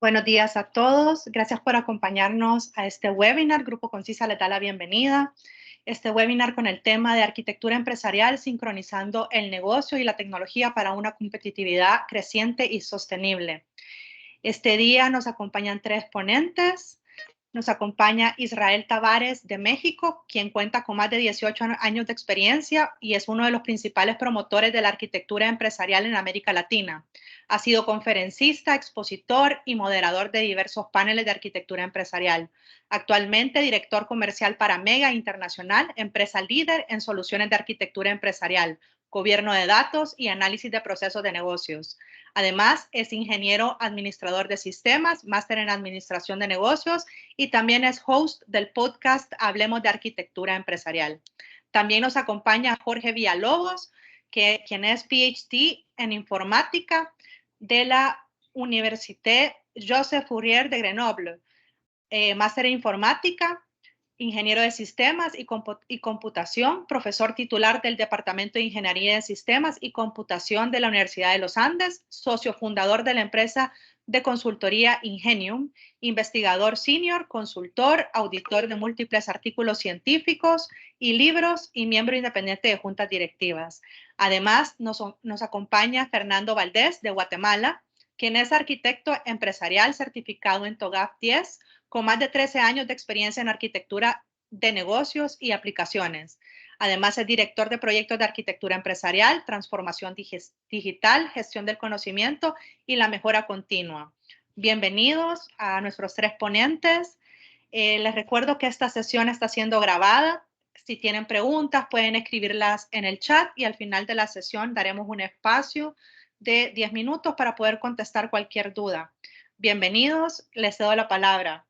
Buenos días a todos. Gracias por acompañarnos a este webinar. Grupo Concisa les da la bienvenida. Este webinar con el tema de arquitectura empresarial, sincronizando el negocio y la tecnología para una competitividad creciente y sostenible. Este día nos acompañan 3 ponentes. Nos acompaña Israel Tavares de México, quien cuenta con más de 18 años de experiencia y es uno de los principales promotores de la arquitectura empresarial en América Latina. Ha sido conferencista, expositor y moderador de diversos paneles de arquitectura empresarial. Actualmente, director comercial para Mega Internacional, empresa líder en soluciones de arquitectura empresarial, gobierno de datos y análisis de procesos de negocios. Además, es ingeniero administrador de sistemas, máster en administración de negocios y también es host del podcast Hablemos de Arquitectura Empresarial. También nos acompaña Jorge Villalobos, quien es PhD en informática de la Université Joseph Fourier de Grenoble, máster en informática, ingeniero de sistemas y computación, profesor titular del Departamento de Ingeniería de Sistemas y Computación de la Universidad de los Andes, socio fundador de la empresa de consultoría Ingenium, investigador senior, consultor, auditor de múltiples artículos científicos y libros y miembro independiente de juntas directivas. Además, nos acompaña Fernando Valdés de Guatemala, quien es arquitecto empresarial certificado en TOGAF 10, con más de 13 años de experiencia en arquitectura de negocios y aplicaciones. Además, es director de proyectos de arquitectura empresarial, transformación digital, gestión del conocimiento y la mejora continua. Bienvenidos a nuestros 3 ponentes. Les recuerdo que esta sesión está siendo grabada. Si tienen preguntas, pueden escribirlas en el chat y al final de la sesión daremos un espacio de 10 minutos para poder contestar cualquier duda. Bienvenidos, les cedo la palabra.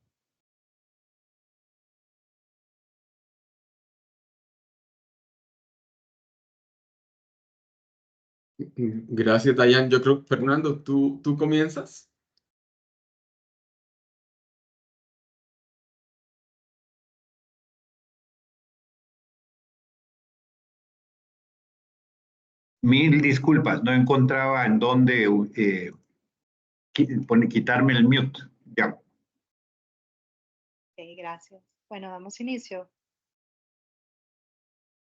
Gracias, Dayan. Yo creo, Fernando, ¿tú comienzas? Mil disculpas, no encontraba en dónde quitarme el mute. Ya. Ok, gracias. Bueno, damos inicio.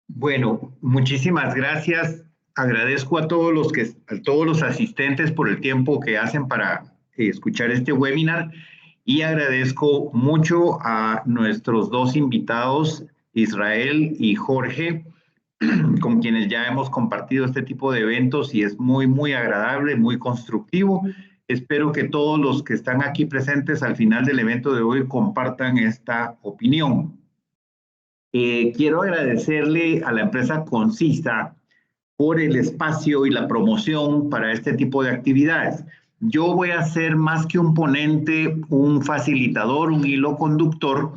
Bueno, muchísimas gracias. Agradezco a todos los asistentes por el tiempo que hacen para escuchar este webinar y agradezco mucho a nuestros 2 invitados, Israel y Jorge, con quienes ya hemos compartido este tipo de eventos y es muy, muy agradable, muy constructivo. Espero que todos los que están aquí presentes al final del evento de hoy compartan esta opinión. Quiero agradecerle a la empresa Concisa por el espacio y la promoción para este tipo de actividades. Yo voy a ser más que un ponente, un facilitador, un hilo conductor.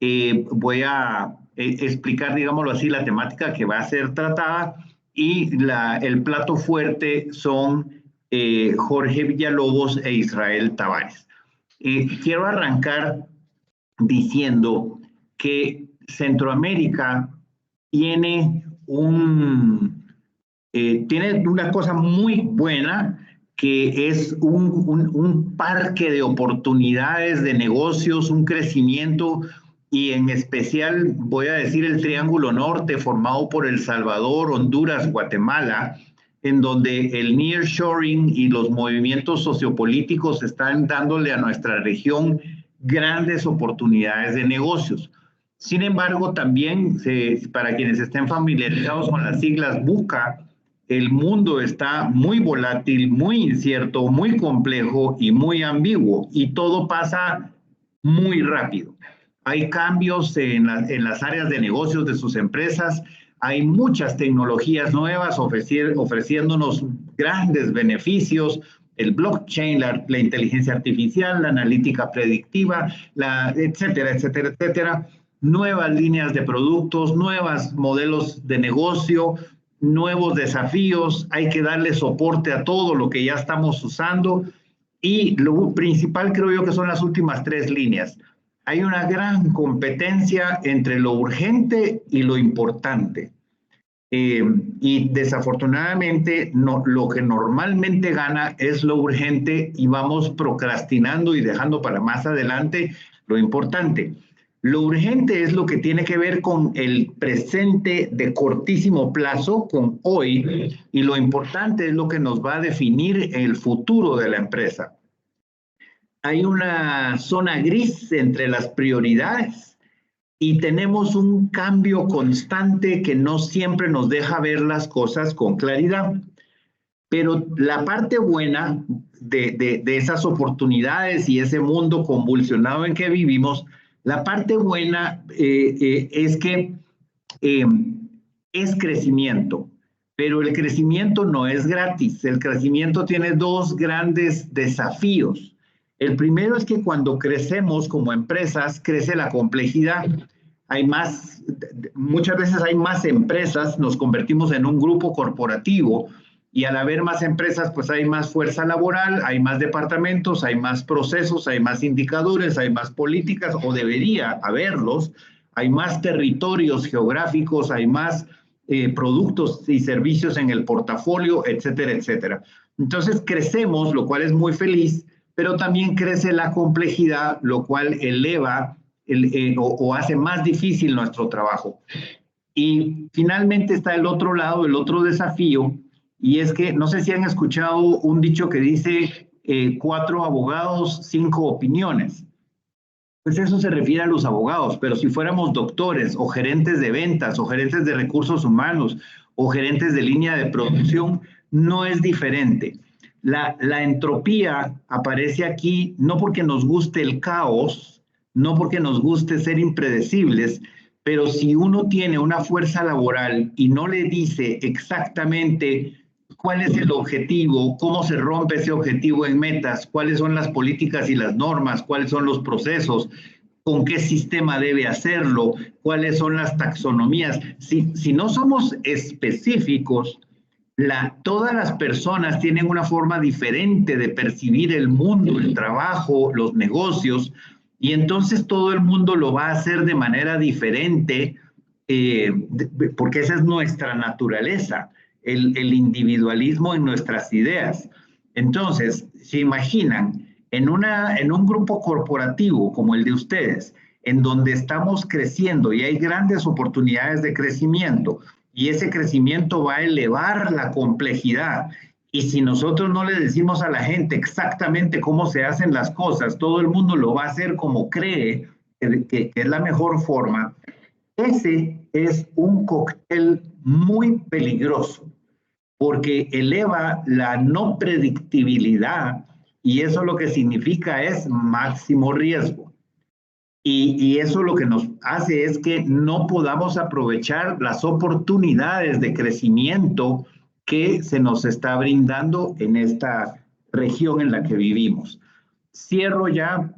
Voy a explicar, digámoslo así, la temática que va a ser tratada y el plato fuerte son Jorge Villalobos e Israel Tavares. Quiero arrancar diciendo que Centroamérica tiene una cosa muy buena que es un parque de oportunidades de negocios, un crecimiento y en especial voy a decir el Triángulo Norte formado por El Salvador, Honduras, Guatemala, en donde el nearshoring y los movimientos sociopolíticos están dándole a nuestra región grandes oportunidades de negocios. Sin embargo, también para quienes estén familiarizados con las siglas BUCA, el mundo está muy volátil, muy incierto, muy complejo y muy ambiguo y todo pasa muy rápido. Hay cambios en las áreas de negocios de sus empresas, hay muchas tecnologías nuevas ofreciéndonos grandes beneficios, el blockchain, la inteligencia artificial, la analítica predictiva, etcétera, etcétera, etcétera. Nuevas líneas de productos, nuevos modelos de negocio, nuevos desafíos, hay que darle soporte a todo lo que ya estamos usando y lo principal creo yo que son las últimas 3 líneas. Hay una gran competencia entre lo urgente y lo importante. Y desafortunadamente lo que normalmente gana es lo urgente y vamos procrastinando y dejando para más adelante lo importante. Lo urgente es lo que tiene que ver con el presente de cortísimo plazo, con hoy, y lo importante es lo que nos va a definir el futuro de la empresa. Hay una zona gris entre las prioridades y tenemos un cambio constante que no siempre nos deja ver las cosas con claridad. Pero la parte buena de esas oportunidades y ese mundo convulsionado en que vivimos, la parte buena es que es crecimiento, pero el crecimiento no es gratis. El crecimiento tiene dos grandes desafíos. El primero es que cuando crecemos como empresas, crece la complejidad. Muchas veces hay más empresas, nos convertimos en un grupo corporativo y al haber más empresas, pues hay más fuerza laboral, hay más departamentos, hay más procesos, hay más indicadores, hay más políticas, o debería haberlos, hay más territorios geográficos, hay más productos y servicios en el portafolio, etcétera, etcétera. Entonces crecemos, lo cual es muy feliz, pero también crece la complejidad, lo cual eleva o hace más difícil nuestro trabajo. Y finalmente está el otro lado, el otro desafío, y es que no sé si han escuchado un dicho que dice 4 abogados, 5 opiniones. Pues eso se refiere a los abogados, pero si fuéramos doctores o gerentes de ventas o gerentes de recursos humanos o gerentes de línea de producción, no es diferente. La entropía aparece aquí no porque nos guste el caos, no porque nos guste ser impredecibles, pero si uno tiene una fuerza laboral y no le dice exactamente cuál es el objetivo, cómo se rompe ese objetivo en metas, cuáles son las políticas y las normas, cuáles son los procesos, con qué sistema debe hacerlo, cuáles son las taxonomías. Si no somos específicos, todas las personas tienen una forma diferente de percibir el mundo, el trabajo, los negocios, y entonces todo el mundo lo va a hacer de manera diferente, porque esa es nuestra naturaleza, el individualismo en nuestras ideas. Entonces, se imaginan, en un grupo corporativo como el de ustedes, en donde estamos creciendo y hay grandes oportunidades de crecimiento, y ese crecimiento va a elevar la complejidad. Y si nosotros no le decimos a la gente exactamente cómo se hacen las cosas, todo el mundo lo va a hacer como cree que es la mejor forma. Ese es un cóctel muy peligroso porque eleva la no predictibilidad y eso lo que significa es máximo riesgo. Y eso lo que nos hace es que no podamos aprovechar las oportunidades de crecimiento que se nos está brindando en esta región en la que vivimos. Cierro ya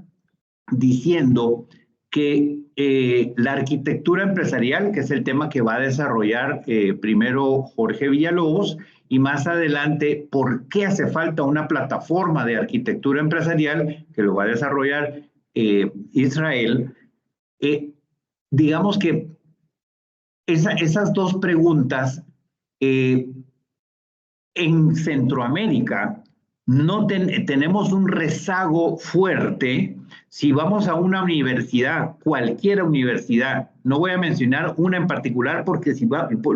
diciendo que la arquitectura empresarial, que es el tema que va a desarrollar primero Jorge Villalobos, y más adelante, ¿por qué hace falta una plataforma de arquitectura empresarial que lo va a desarrollar Israel? Digamos que esas dos preguntas en Centroamérica tenemos un rezago fuerte. Si vamos a una universidad, cualquier universidad, no voy a mencionar una en particular porque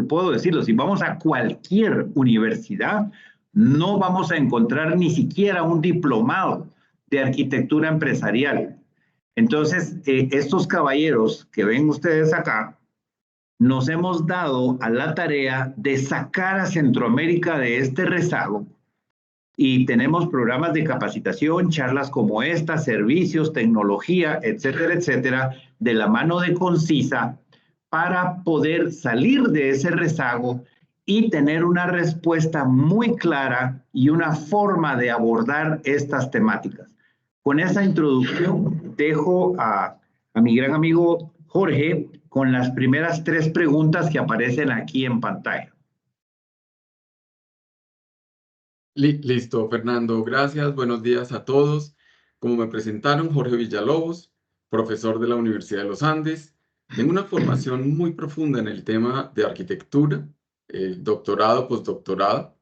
puedo decirlo, si vamos a cualquier universidad, no vamos a encontrar ni siquiera un diplomado de arquitectura empresarial. Entonces, estos caballeros que ven ustedes acá, nos hemos dado a la tarea de sacar a Centroamérica de este rezago y tenemos programas de capacitación, charlas como esta, servicios, tecnología, etcétera, etcétera, de la mano de Concisa para poder salir de ese rezago y tener una respuesta muy clara y una forma de abordar estas temáticas. Con esa introducción dejo a mi gran amigo Jorge con las primeras 3 preguntas que aparecen aquí en pantalla. Listo, Fernando. Gracias. Buenos días a todos. Como me presentaron, Jorge Villalobos, profesor de la Universidad de los Andes. Tengo una formación muy profunda en el tema de arquitectura. doctorado, postdoctorado,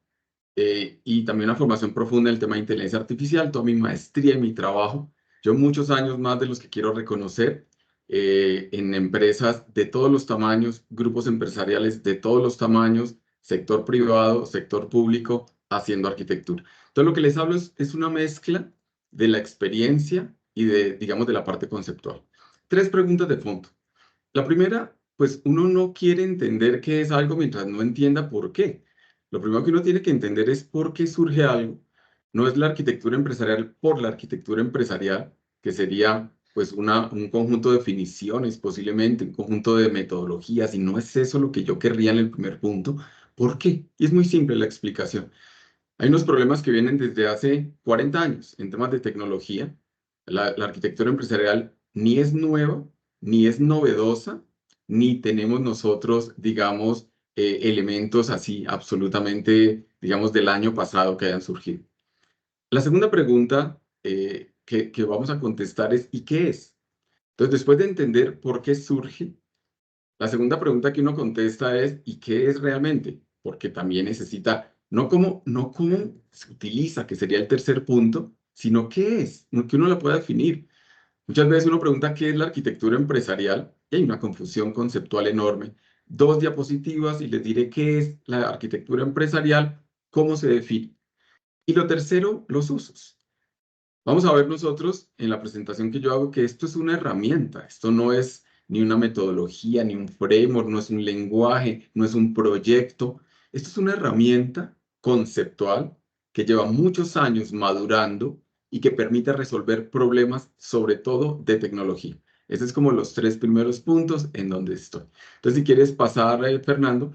y también una formación profunda en el tema de inteligencia artificial, toda mi maestría y mi trabajo. Yo muchos años más de los que quiero reconocer en empresas de todos los tamaños, grupos empresariales de todos los tamaños, sector privado, sector público, haciendo arquitectura. Entonces lo que les hablo es una mezcla de la experiencia y de, digamos, de la parte conceptual. 3 preguntas de fondo. La primera, pues uno no quiere entender qué es algo mientras no entienda por qué. Lo primero que uno tiene que entender es por qué surge algo. No es la arquitectura empresarial por la arquitectura empresarial, que sería pues un conjunto de definiciones, posiblemente un conjunto de metodologías, y no es eso lo que yo querría en el primer punto. ¿Por qué? Y es muy simple la explicación. Hay unos problemas que vienen desde hace 40 años en temas de tecnología. La arquitectura empresarial ni es nueva, ni es novedosa, ni tenemos nosotros, digamos, elementos así absolutamente, digamos, del año pasado que hayan surgido. La segunda pregunta que vamos a contestar es, ¿y qué es? Entonces, después de entender por qué surge, la segunda pregunta que uno contesta es, ¿y qué es realmente? Porque también necesita, no cómo se utiliza, que sería el tercer punto, sino qué es, que uno la pueda definir. Muchas veces uno pregunta qué es la arquitectura empresarial y hay una confusión conceptual enorme. 2 diapositivas y les diré qué es la arquitectura empresarial, cómo se define. Y lo tercero, los usos. Vamos a ver nosotros en la presentación que yo hago que esto es una herramienta, esto no es ni una metodología, ni un framework, no es un lenguaje, no es un proyecto. Esto es una herramienta conceptual que lleva muchos años madurando y que permite resolver problemas, sobre todo de tecnología. Esos es como los 3 primeros puntos en donde estoy. Entonces, si quieres pasar, Fernando,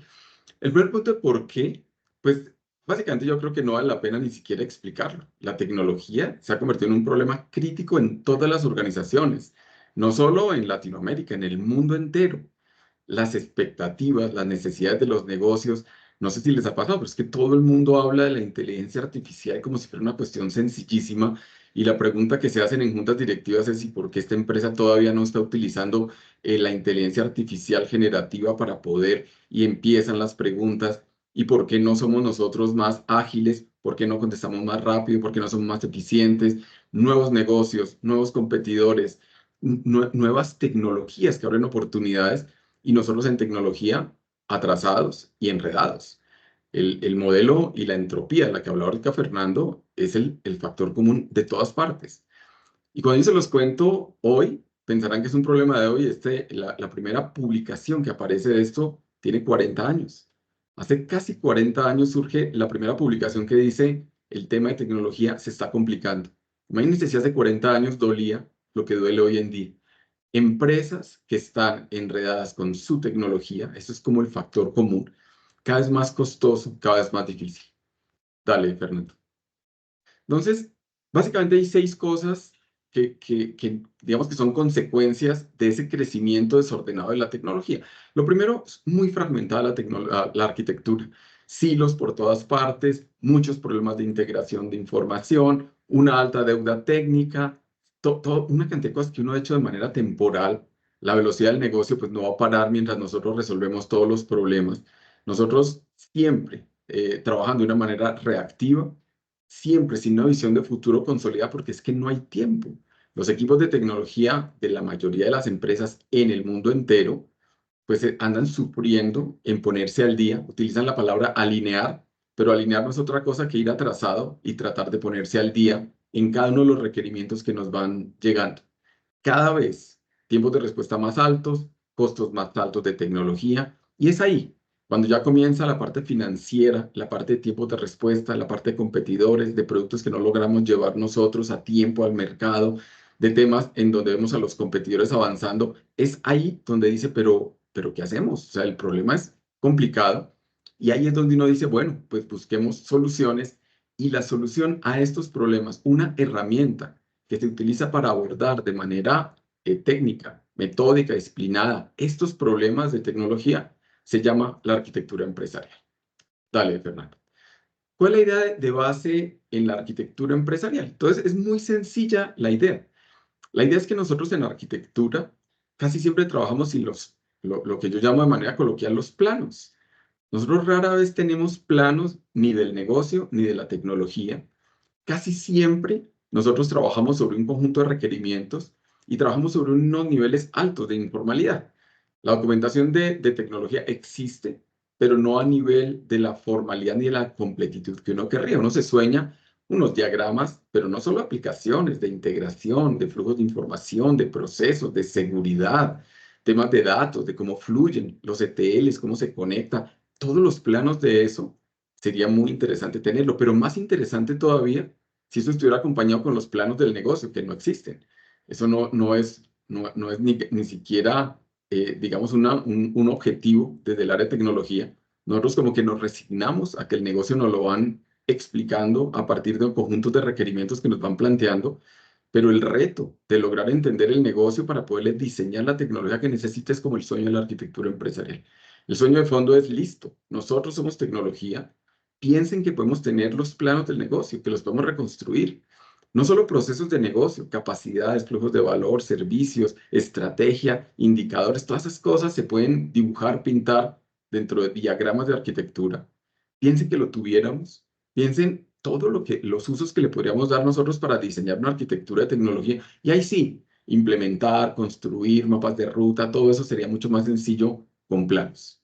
el primer punto de por qué, pues básicamente yo creo que no vale la pena ni siquiera explicarlo. La tecnología se ha convertido en un problema crítico en todas las organizaciones, no solo en Latinoamérica, en el mundo entero. Las expectativas, las necesidades de los negocios, no sé si les ha pasado, pero es que todo el mundo habla de la inteligencia artificial como si fuera una cuestión sencillísima. Y la pregunta que se hacen en juntas directivas es si por qué esta empresa todavía no está utilizando la inteligencia artificial generativa para poder, y empiezan las preguntas, y por qué no somos nosotros más ágiles, por qué no contestamos más rápido, por qué no somos más eficientes, nuevos negocios, nuevos competidores, nuevas tecnologías que abren oportunidades y nosotros en tecnología atrasados y enredados. El modelo y la entropía de la que hablaba ahorita Fernando es el factor común de todas partes. Y cuando yo se los cuento hoy, pensarán que es un problema de hoy. La primera publicación que aparece de esto tiene 40 años. Hace casi 40 años surge la primera publicación que dice el tema de tecnología se está complicando. Imagínense si hace 40 años dolía lo que duele hoy en día. Empresas que están enredadas con su tecnología, eso es como el factor común, cada vez más costoso, cada vez más difícil. Dale, Fernando. Entonces, básicamente hay 6 cosas que digamos que son consecuencias de ese crecimiento desordenado de la tecnología. Lo primero, es muy fragmentada la arquitectura, silos por todas partes, muchos problemas de integración de información, una alta deuda técnica, una cantidad de cosas que uno ha hecho de manera temporal. La velocidad del negocio pues no va a parar mientras nosotros resolvemos todos los problemas. Nosotros siempre trabajando de una manera reactiva, siempre sin una visión de futuro consolidada, porque es que no hay tiempo. Los equipos de tecnología de la mayoría de las empresas en el mundo entero, pues andan sufriendo en ponerse al día, utilizan la palabra alinear, pero alinear no es otra cosa que ir atrasado y tratar de ponerse al día en cada uno de los requerimientos que nos van llegando. Cada vez tiempos de respuesta más altos, costos más altos de tecnología, y es ahí cuando ya comienza la parte financiera, la parte de tiempos de respuesta, la parte de competidores, de productos que no logramos llevar nosotros a tiempo al mercado, de temas en donde vemos a los competidores avanzando. Es ahí donde dice, pero ¿qué hacemos? O sea, el problema es complicado y ahí es donde uno dice, bueno, pues busquemos soluciones, y la solución a estos problemas, una herramienta que se utiliza para abordar de manera técnica, metódica, disciplinada estos problemas de tecnología, se llama la arquitectura empresarial. Dale, Fernando. ¿Cuál es la idea de base en la arquitectura empresarial? Entonces, es muy sencilla la idea. La idea es que nosotros en arquitectura casi siempre trabajamos sin lo que yo llamo de manera coloquial los planos. Nosotros rara vez tenemos planos ni del negocio ni de la tecnología. Casi siempre nosotros trabajamos sobre un conjunto de requerimientos y trabajamos sobre unos niveles altos de informalidad. La documentación de tecnología existe, pero no a nivel de la formalidad ni de la completitud que uno querría. Uno se sueña unos diagramas, pero no solo aplicaciones de integración, de flujos de información, de procesos, de seguridad, temas de datos, de cómo fluyen los ETLs, cómo se conecta, todos los planos de eso. Sería muy interesante tenerlo, pero más interesante todavía si eso estuviera acompañado con los planos del negocio, que no existen. Eso no es ni siquiera, digamos, un objetivo desde el área de tecnología. Nosotros como que nos resignamos a que el negocio nos lo van explicando a partir de conjuntos de requerimientos que nos van planteando, pero el reto de lograr entender el negocio para poderle diseñar la tecnología que necesita es como el sueño de la arquitectura empresarial. El sueño de fondo es listo. Nosotros somos tecnología. Piensen que podemos tener los planos del negocio, que los podemos reconstruir. No solo procesos de negocio, capacidades, flujos de valor, servicios, estrategia, indicadores, todas esas cosas se pueden dibujar, pintar dentro de diagramas de arquitectura. Piensen que lo tuviéramos. Piensen todo los usos que le podríamos dar nosotros para diseñar una arquitectura de tecnología. Y ahí sí, implementar, construir mapas de ruta, todo eso sería mucho más sencillo con planos.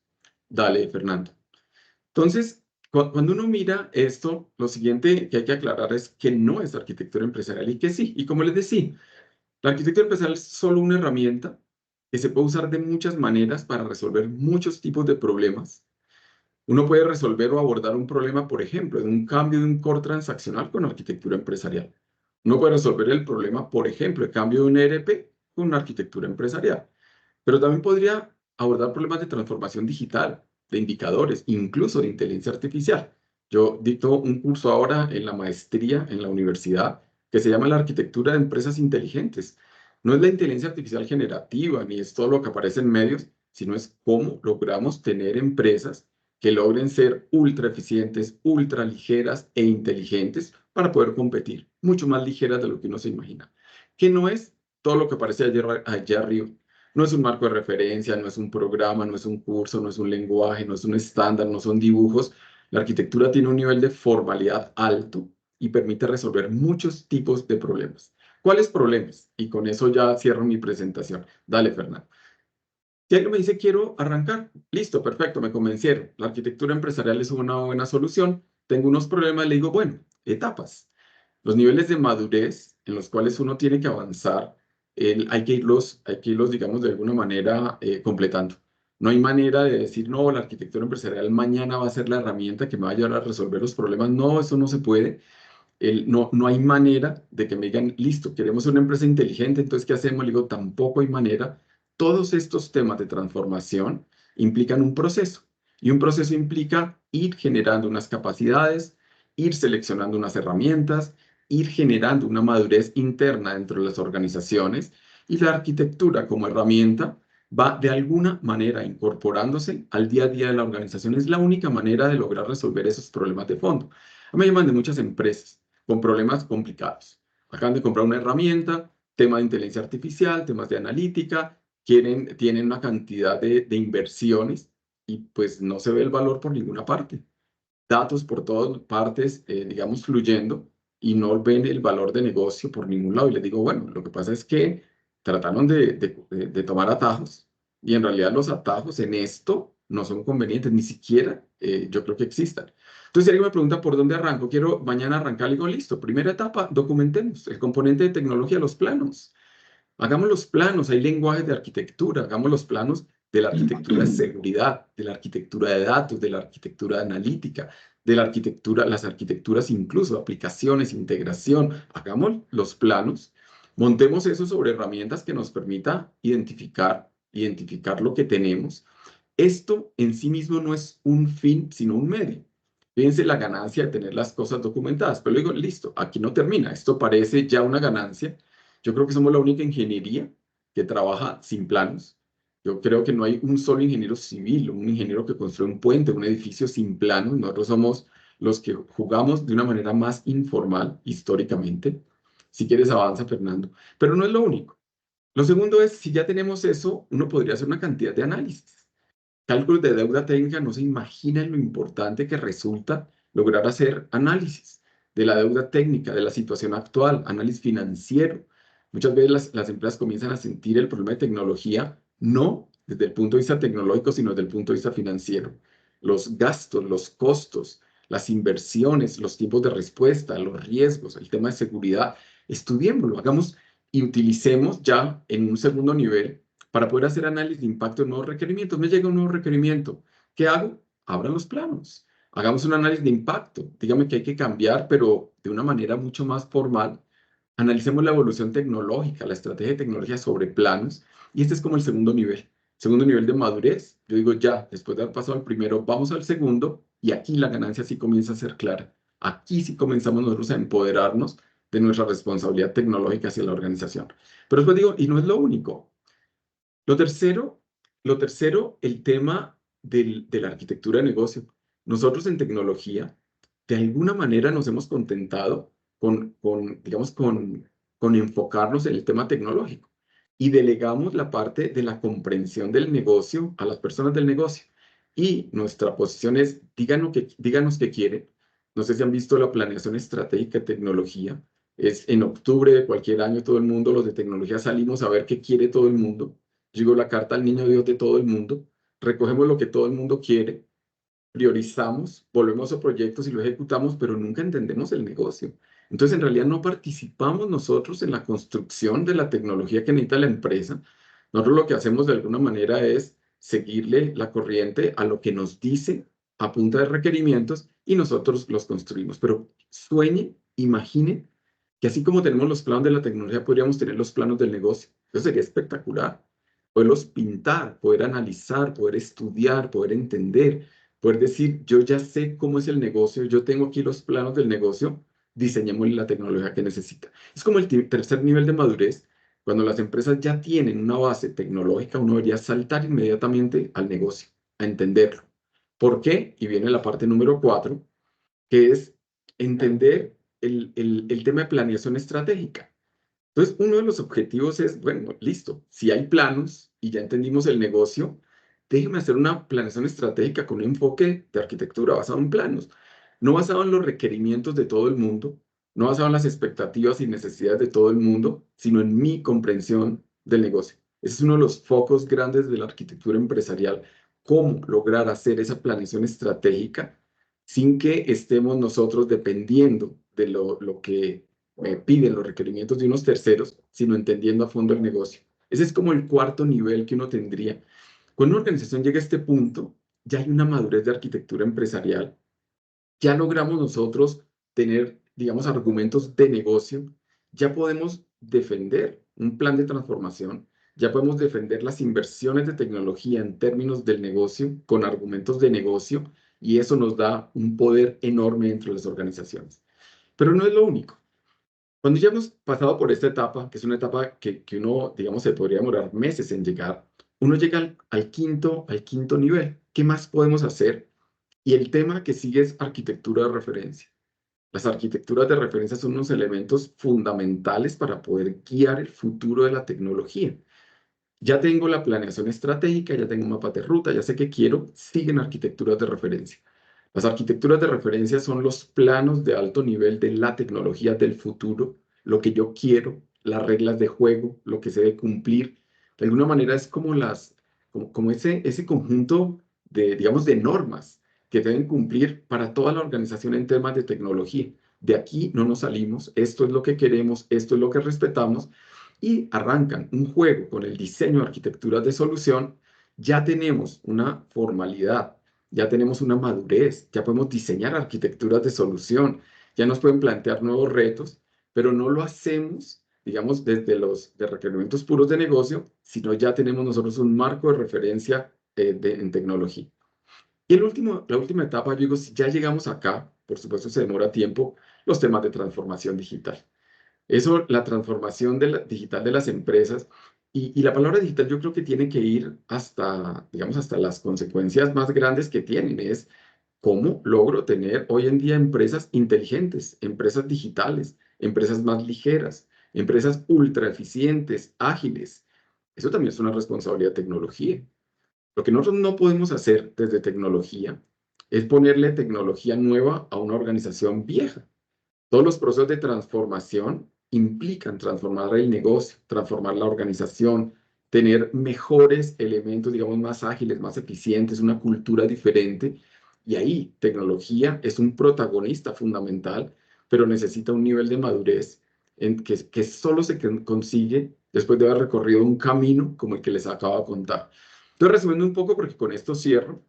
Dale, Fernando. Entonces, cuando uno mira esto, lo siguiente que hay que aclarar es que no es arquitectura empresarial y que sí. Y como les decía, la arquitectura empresarial es solo una herramienta que se puede usar de muchas maneras para resolver muchos tipos de problemas. Uno puede resolver o abordar un problema, por ejemplo, en un cambio de un core transaccional con arquitectura empresarial. Uno puede resolver el problema, por ejemplo, el cambio de un ERP con una arquitectura empresarial. Pero también podría abordar problemas de transformación digital, de indicadores, incluso de inteligencia artificial. Yo dicto un curso ahora en la maestría en la universidad que se llama la arquitectura de empresas inteligentes. No es la inteligencia artificial generativa, ni es todo lo que aparece en medios, sino es cómo logramos tener empresas que logren ser ultra eficientes, ultra ligeras e inteligentes para poder competir, mucho más ligeras de lo que uno se imagina. Que no es todo lo que aparece allá arriba. No es un marco de referencia, no es un programa, no es un curso, no es un lenguaje, no es un estándar, no son dibujos. La arquitectura tiene un nivel de formalidad alto y permite resolver muchos tipos de problemas. ¿Cuáles problemas? Y con eso ya cierro mi presentación. Dale, Fernando. Si alguien me dice, quiero arrancar, listo, perfecto, me convencieron. La arquitectura empresarial es una buena solución. Tengo unos problemas, le digo, bueno, etapas. Los niveles de madurez en los cuales uno tiene que avanzar, hay que irlos, digamos, de alguna manera completando. No hay manera de decir, no, la arquitectura empresarial mañana va a ser la herramienta que me va a ayudar a resolver los problemas. No, eso no se puede. No hay manera de que me digan, listo, queremos una empresa inteligente, entonces, ¿qué hacemos? Le digo, tampoco hay manera. Todos estos temas de transformación implican un proceso. Y un proceso implica ir generando unas capacidades, ir seleccionando unas herramientas, ir generando una madurez interna dentro de las organizaciones. Y la arquitectura como herramienta va de alguna manera incorporándose al día a día de la organización. Es la única manera de lograr resolver esos problemas de fondo. A mí me llaman de muchas empresas con problemas complicados. Acaban de comprar una herramienta, tema de inteligencia artificial, temas de analítica, tienen una cantidad de inversiones y pues no se ve el valor por ninguna parte. Datos por todas partes, digamos, fluyendo y no ven el valor de negocio por ningún lado. Y les digo, bueno, lo que pasa es que trataron de tomar atajos y en realidad los atajos en esto no son convenientes, ni siquiera yo creo que existan. Entonces, si alguien me pregunta por dónde arranco, quiero mañana arrancar, le digo, listo, primera etapa, documentemos el componente de tecnología, los planos. Hagamos los planos, hay lenguajes de arquitectura, hagamos los planos de la arquitectura de seguridad, de la arquitectura de datos, de la arquitectura analítica, de la arquitectura, las arquitecturas incluso, aplicaciones, integración. Hagamos los planos, montemos eso sobre herramientas que nos permita identificar lo que tenemos. Esto en sí mismo no es un fin, sino un medio. Fíjense la ganancia de tener las cosas documentadas, pero luego, listo, aquí no termina. Esto parece ya una ganancia. Yo creo que somos la única ingeniería que trabaja sin planos. Yo creo que no hay un solo ingeniero civil, un ingeniero que construye un puente, un edificio sin planos. Nosotros somos los que jugamos de una manera más informal históricamente. Si quieres, avanza, Fernando. Pero no es lo único. Lo segundo es, si ya tenemos eso, uno podría hacer una cantidad de análisis. Cálculos de deuda técnica, no se imaginan lo importante que resulta lograr hacer análisis de la deuda técnica, de la situación actual, análisis financiero. Muchas veces las empresas comienzan a sentir el problema de tecnología, no desde el punto de vista tecnológico, sino desde el punto de vista financiero. Los gastos, los costos, las inversiones, los tiempos de respuesta, los riesgos, el tema de seguridad. Estudiémoslo, hagamos y utilicemos ya en un segundo nivel para poder hacer análisis de impacto de nuevos requerimientos. Me llega un nuevo requerimiento. ¿Qué hago? Abran los planos. Hagamos un análisis de impacto. Dígame que hay que cambiar, pero de una manera mucho más formal. Analicemos la evolución tecnológica, la estrategia de tecnología sobre planos. Y este es como el segundo nivel. Segundo nivel de madurez. Yo digo ya, después de haber pasado al primero, vamos al segundo. Y aquí la ganancia sí comienza a ser clara. Aquí sí comenzamos nosotros a empoderarnos de nuestra responsabilidad tecnológica hacia la organización. Pero después digo, y no es lo único. Lo tercero, el tema de la arquitectura de negocio. Nosotros en tecnología, de alguna manera nos hemos contentado digamos, con enfocarnos en el tema tecnológico y delegamos la parte de la comprensión del negocio a las personas del negocio. Y nuestra posición es, díganos qué quieren. No sé si han visto la planeación estratégica de tecnología. Es en octubre de cualquier año, todo el mundo, los de tecnología, salimos a ver qué quiere todo el mundo. Llegó la carta al niño Dios de todo el mundo, recogemos lo que todo el mundo quiere, priorizamos, volvemos a proyectos y lo ejecutamos, pero nunca entendemos el negocio. Entonces, en realidad no participamos nosotros en la construcción de la tecnología que necesita la empresa. Nosotros lo que hacemos de alguna manera es seguirle la corriente a lo que nos dice a punta de requerimientos y nosotros los construimos. Pero sueñe, imagine que así como tenemos los planos de la tecnología, podríamos tener los planos del negocio. Eso sería espectacular. Poderlos pintar, poder analizar, poder estudiar, poder entender, poder decir, yo ya sé cómo es el negocio, yo tengo aquí los planos del negocio, diseñemos la tecnología que necesita. Es como el tercer nivel de madurez. Cuando las empresas ya tienen una base tecnológica, uno debería saltar inmediatamente al negocio, a entenderlo. ¿Por qué? Y viene la parte número 4, que es entender el tema de planeación estratégica. Entonces, uno de los objetivos es, bueno, listo, si hay planos y ya entendimos el negocio, déjeme hacer una planeación estratégica con un enfoque de arquitectura basado en planos, no basado en los requerimientos de todo el mundo, no basado en las expectativas y necesidades de todo el mundo, sino en mi comprensión del negocio. Ese es uno de los focos grandes de la arquitectura empresarial, cómo lograr hacer esa planeación estratégica sin que estemos nosotros dependiendo de lo que piden los requerimientos de unos terceros, sino entendiendo a fondo el negocio. Ese es como el cuarto nivel que uno tendría. Cuando una organización llega a este punto, ya hay una madurez de arquitectura empresarial. Ya logramos nosotros tener, digamos, argumentos de negocio. Ya podemos defender un plan de transformación. Ya podemos defender las inversiones de tecnología en términos del negocio con argumentos de negocio y eso nos da un poder enorme dentro de las organizaciones. Pero no es lo único. Cuando ya hemos pasado por esta etapa, que es una etapa que uno, digamos, se podría demorar meses en llegar, uno llega al quinto nivel. ¿Qué más podemos hacer? Y el tema que sigue es arquitectura de referencia. Las arquitecturas de referencia son unos elementos fundamentales para poder guiar el futuro de la tecnología. Ya tengo la planeación estratégica, ya tengo un mapa de ruta, ya sé qué quiero, siguen arquitecturas de referencia. Las arquitecturas de referencia son los planos de alto nivel de la tecnología del futuro, lo que yo quiero, las reglas de juego, lo que se debe cumplir. De alguna manera es como, como ese conjunto de, digamos, de normas que deben cumplir para toda la organización en temas de tecnología. De aquí no nos salimos, esto es lo que queremos, esto es lo que respetamos y arrancan un juego con el diseño de arquitecturas de solución. Ya tenemos una formalidad, ya tenemos una madurez, ya podemos diseñar arquitecturas de solución, ya nos pueden plantear nuevos retos, pero no lo hacemos, digamos, desde los requerimientos puros de negocio, sino ya tenemos nosotros un marco de referencia en tecnología. Y la última etapa, yo digo, si ya llegamos acá, por supuesto se demora tiempo, los temas de transformación digital. Eso, la transformación digital de las empresas y la palabra digital yo creo que tiene que ir hasta, digamos, hasta las consecuencias más grandes que tienen. Es cómo logro tener hoy en día empresas inteligentes, empresas digitales, empresas más ligeras, empresas ultra eficientes, ágiles. Eso también es una responsabilidad de tecnología. Lo que nosotros no podemos hacer desde tecnología es ponerle tecnología nueva a una organización vieja. Todos los procesos de transformación implican transformar el negocio, transformar la organización, tener mejores elementos, digamos, más ágiles, más eficientes, una cultura diferente. Y ahí tecnología es un protagonista fundamental, pero necesita un nivel de madurez que solo se consigue después de haber recorrido un camino como el que les acabo de contar. Entonces, resumiendo un poco, porque con esto cierro,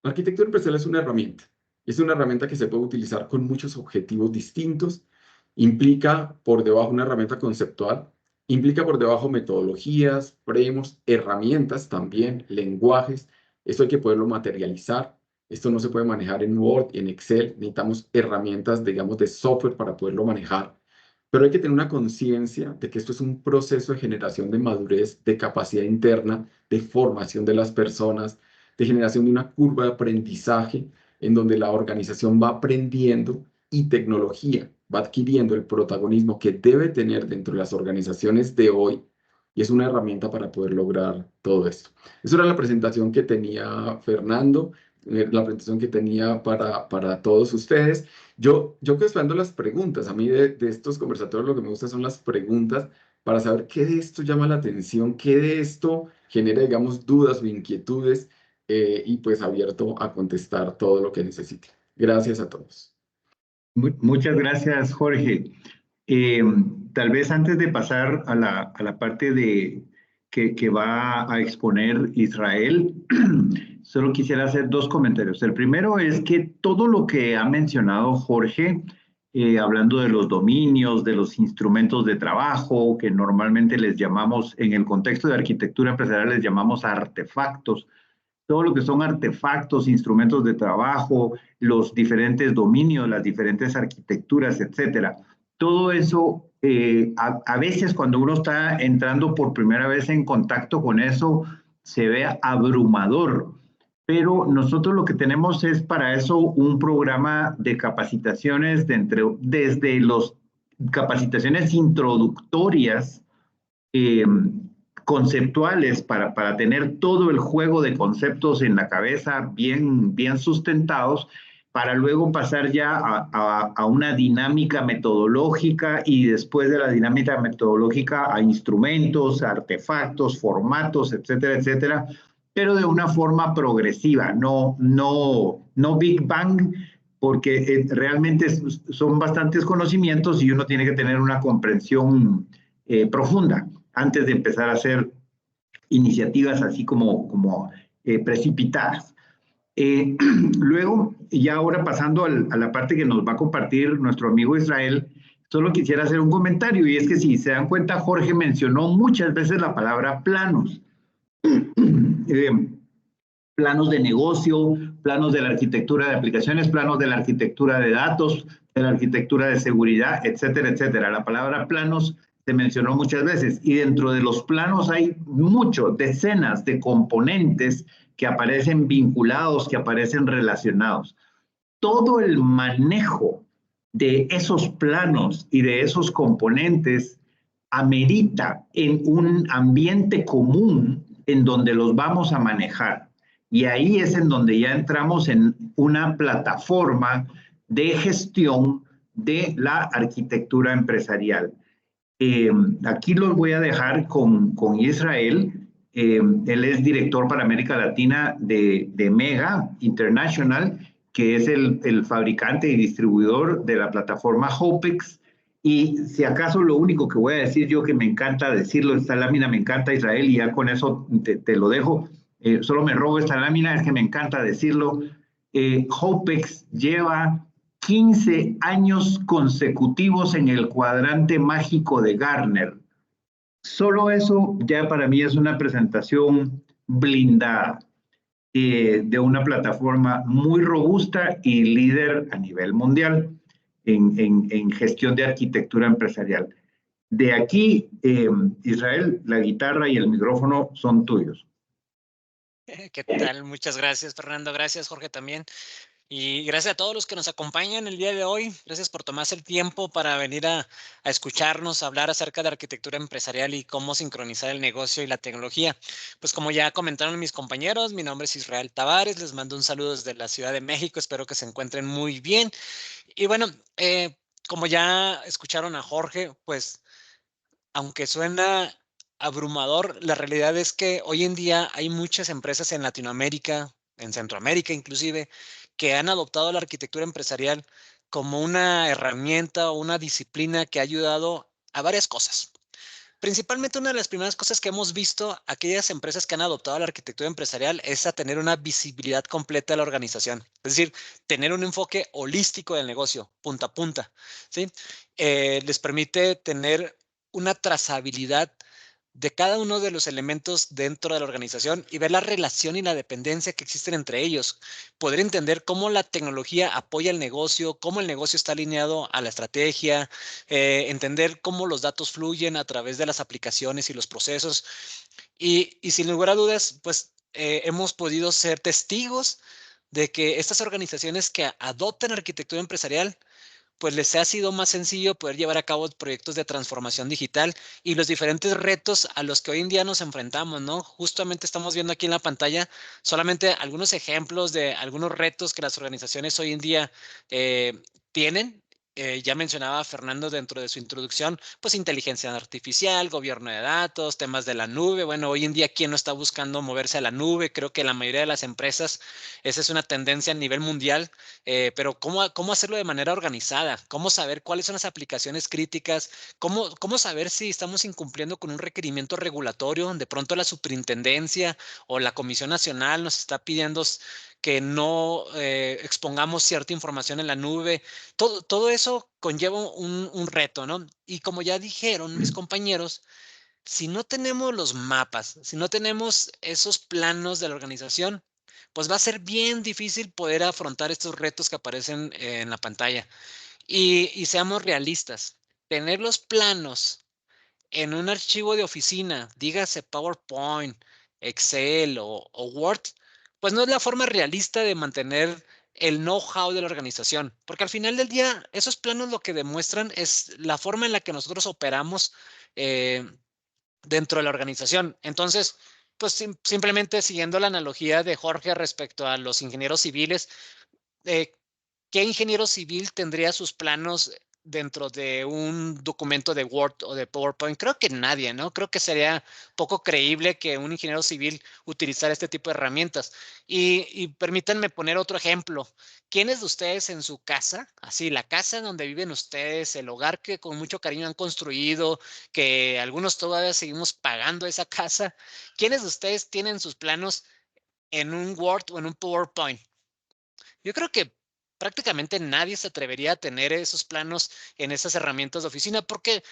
la arquitectura empresarial es una herramienta. Es una herramienta que se puede utilizar con muchos objetivos distintos. Implica por debajo una herramienta conceptual, implica por debajo metodologías, frameworks, herramientas también, lenguajes. Esto hay que poderlo materializar. Esto no se puede manejar en Word, en Excel. Necesitamos herramientas, digamos, de software para poderlo manejar. Pero hay que tener una conciencia de que esto es un proceso de generación de madurez, de capacidad interna, de formación de las personas, de generación de una curva de aprendizaje en donde la organización va aprendiendo y tecnología va adquiriendo el protagonismo que debe tener dentro de las organizaciones de hoy y es una herramienta para poder lograr todo esto. Esa era la presentación que tenía Fernando, la presentación que tenía para todos ustedes. Yo quedo esperando las preguntas. A mí de estos conversatorios lo que me gusta son las preguntas para saber qué de esto llama la atención, qué de esto genera, digamos, dudas o inquietudes y pues abierto a contestar todo lo que necesite. Gracias a todos. Muchas gracias, Jorge. Tal vez antes de pasar a la parte que va a exponer Israel, solo quisiera hacer dos comentarios. El primero es que todo lo que ha mencionado Jorge, hablando de los dominios, de los instrumentos de trabajo, que normalmente les llamamos, en el contexto de arquitectura empresarial, les llamamos artefactos. Todo lo que son artefactos, instrumentos de trabajo, los diferentes dominios, las diferentes arquitecturas, etcétera. Todo eso, a veces cuando uno está entrando por primera vez en contacto con eso, se ve abrumador. Pero nosotros lo que tenemos es para eso un programa de capacitaciones desde las capacitaciones introductorias, conceptuales para tener todo el juego de conceptos en la cabeza bien sustentados, para luego pasar ya a una dinámica metodológica y después de la dinámica metodológica a instrumentos, artefactos, formatos, etcétera, etcétera, pero de una forma progresiva, no Big Bang, porque realmente son bastantes conocimientos y uno tiene que tener una comprensión profunda antes de empezar a hacer iniciativas así como precipitadas. Luego, ya ahora pasando a la parte que nos va a compartir nuestro amigo Israel, solo quisiera hacer un comentario, y es que si se dan cuenta, Jorge mencionó muchas veces la palabra planos. Planos de negocio, planos de la arquitectura de aplicaciones, planos de la arquitectura de datos, de la arquitectura de seguridad, etcétera, etcétera. La palabra planos se mencionó muchas veces y dentro de los planos hay decenas de componentes que aparecen vinculados, que aparecen relacionados. Todo el manejo de esos planos y de esos componentes amerita en un ambiente común en donde los vamos a manejar. Y ahí es en donde ya entramos en una plataforma de gestión de la arquitectura empresarial. Aquí los voy a dejar con Israel. Él es director para América Latina de Mega International, que es el fabricante y distribuidor de la plataforma Hopex. Y si acaso lo único que voy a decir yo, que me encanta decirlo, esta lámina me encanta, Israel, y ya con eso te lo dejo, solo me robo esta lámina, es que me encanta decirlo. Hopex lleva 15 años consecutivos en el cuadrante mágico de Gartner. Solo eso ya para mí es una presentación blindada de una plataforma muy robusta y líder a nivel mundial en gestión de arquitectura empresarial. De aquí, Israel, la guitarra y el micrófono son tuyos. ¿Qué tal? Muchas gracias, Fernando. Gracias, Jorge, también. Y gracias a todos los que nos acompañan el día de hoy. Gracias por tomarse el tiempo para venir a escucharnos, a hablar acerca de arquitectura empresarial y cómo sincronizar el negocio y la tecnología. Pues como ya comentaron mis compañeros, mi nombre es Israel Tavares. Les mando un saludo desde la Ciudad de México. Espero que se encuentren muy bien. Y bueno, como ya escucharon a Jorge, pues aunque suena abrumador, la realidad es que hoy en día hay muchas empresas en Latinoamérica, en Centroamérica inclusive, que han adoptado la arquitectura empresarial como una herramienta o una disciplina que ha ayudado a varias cosas. Principalmente una de las primeras cosas que hemos visto, aquellas empresas que han adoptado la arquitectura empresarial, es a tener una visibilidad completa de la organización. Es decir, tener un enfoque holístico del negocio, punta a punta, ¿sí? Les permite tener una trazabilidad de cada uno de los elementos dentro de la organización y ver la relación y la dependencia que existen entre ellos. Poder entender cómo la tecnología apoya el negocio, cómo el negocio está alineado a la estrategia, entender cómo los datos fluyen a través de las aplicaciones y los procesos. Y sin lugar a dudas, pues hemos podido ser testigos de que estas organizaciones que adoptan arquitectura empresarial pues les ha sido más sencillo poder llevar a cabo proyectos de transformación digital y los diferentes retos a los que hoy en día nos enfrentamos, ¿no? Justamente estamos viendo aquí en la pantalla solamente algunos ejemplos de algunos retos que las organizaciones hoy en día tienen. Ya mencionaba Fernando dentro de su introducción, pues inteligencia artificial, gobierno de datos, temas de la nube. Bueno, hoy en día, ¿quién no está buscando moverse a la nube? Creo que la mayoría de las empresas, esa es una tendencia a nivel mundial. Pero ¿cómo hacerlo de manera organizada? ¿Cómo saber cuáles son las aplicaciones críticas? ¿Cómo saber si estamos incumpliendo con un requerimiento regulatorio? De pronto la superintendencia o la Comisión Nacional nos está pidiendo que no expongamos cierta información en la nube. Todo eso conlleva un reto, ¿no? Y como ya dijeron mis compañeros, si no tenemos los mapas, si no tenemos esos planos de la organización, pues va a ser bien difícil poder afrontar estos retos que aparecen en la pantalla. Y seamos realistas, tener los planos en un archivo de oficina, dígase PowerPoint, Excel o Word, pues no es la forma realista de mantener el know-how de la organización, porque al final del día esos planos lo que demuestran es la forma en la que nosotros operamos eh, dentro de la organización. Entonces, pues simplemente siguiendo la analogía de Jorge respecto a los ingenieros civiles, eh, ¿qué ingeniero civil tendría sus planos dentro de un documento de Word o de PowerPoint? Creo que nadie, ¿no? Creo que sería poco creíble que un ingeniero civil utilizara este tipo de herramientas. Y permítanme poner otro ejemplo. ¿Quiénes de ustedes en su casa, así la casa donde viven ustedes, el hogar que con mucho cariño han construido, que algunos todavía seguimos pagando esa casa, quiénes de ustedes tienen sus planos en un Word o en un PowerPoint? Yo creo que prácticamente nadie se atrevería a tener esos planos en esas herramientas de oficina porque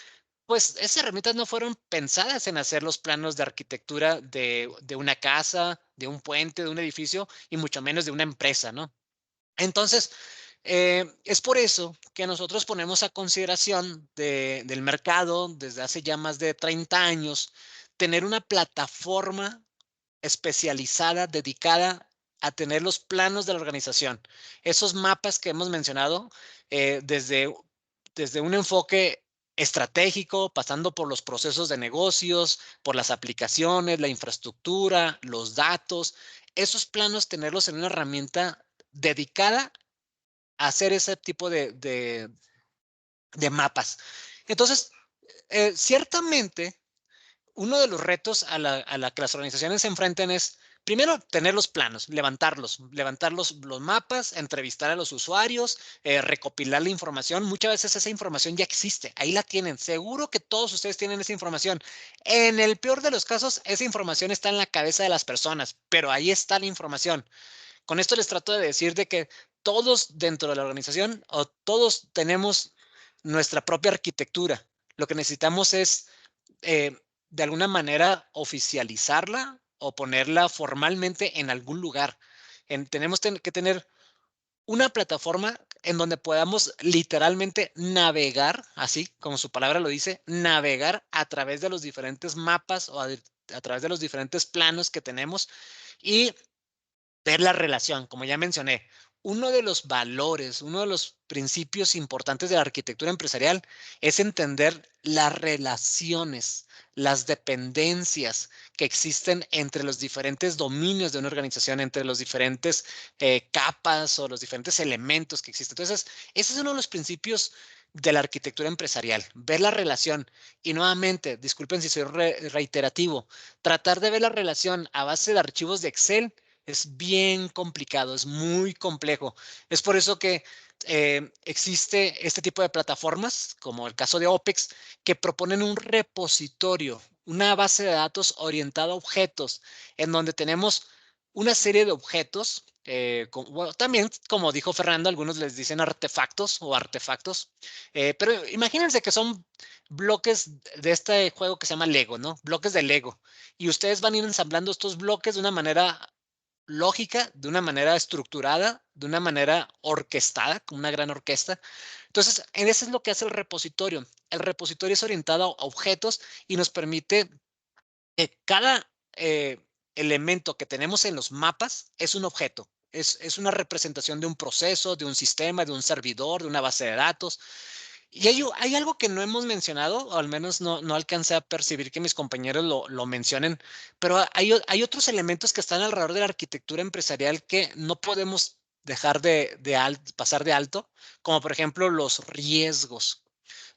pues esas herramientas no fueron pensadas en hacer los planos de arquitectura de una casa, de un puente, de un edificio y mucho menos de una empresa, ¿no? Entonces, es por eso que nosotros ponemos a consideración del mercado desde hace ya más de 30 años tener una plataforma especializada, dedicada a tener los planos de la organización. Esos mapas que hemos mencionado, desde un enfoque estratégico, pasando por los procesos de negocios, por las aplicaciones, la infraestructura, los datos, esos planos tenerlos en una herramienta dedicada a hacer ese tipo de mapas. Entonces, ciertamente, uno de los retos a la que las organizaciones se enfrentan es, primero, tener los planos, levantar los mapas, entrevistar a los usuarios, recopilar la información. Muchas veces esa información ya existe, ahí la tienen. Seguro que todos ustedes tienen esa información. En el peor de los casos, esa información está en la cabeza de las personas, pero ahí está la información. Con esto les trato de decir de que todos dentro de la organización o todos tenemos nuestra propia arquitectura. Lo que necesitamos es eh, de alguna manera oficializarla o ponerla formalmente en algún lugar. Tenemos que tener una plataforma en donde podamos literalmente navegar, así como su palabra lo dice, navegar a través de los diferentes mapas o a través de los diferentes planos que tenemos y ver la relación, como ya mencioné, uno de los valores, uno de los principios importantes de la arquitectura empresarial es entender las relaciones, las dependencias que existen entre los diferentes dominios de una organización, entre los diferentes capas o los diferentes elementos que existen. Entonces, ese es uno de los principios de la arquitectura empresarial, ver la relación. Y nuevamente, disculpen si soy reiterativo, tratar de ver la relación a base de archivos de Excel es bien complicado, es muy complejo. Es por eso que existe este tipo de plataformas, como el caso de OPEX, que proponen un repositorio, una base de datos orientada a objetos, en donde tenemos una serie de objetos. Bueno, también, como dijo Fernando, algunos les dicen artefactos o artefactos, pero imagínense que son bloques de este juego que se llama Lego, ¿no? Bloques de Lego. Y ustedes van a ir ensamblando estos bloques de una manera lógica, de una manera estructurada, de una manera orquestada, como una gran orquesta. Entonces, eso es lo que hace el repositorio. El repositorio es orientado a objetos y nos permite que cada elemento que tenemos en los mapas es un objeto. Es una representación de un proceso, de un sistema, de un servidor, de una base de datos. Y hay algo que no hemos mencionado, o al menos no alcancé a percibir que mis compañeros lo mencionen, pero hay otros elementos que están alrededor de la arquitectura empresarial que no podemos dejar pasar de alto, como por ejemplo los riesgos.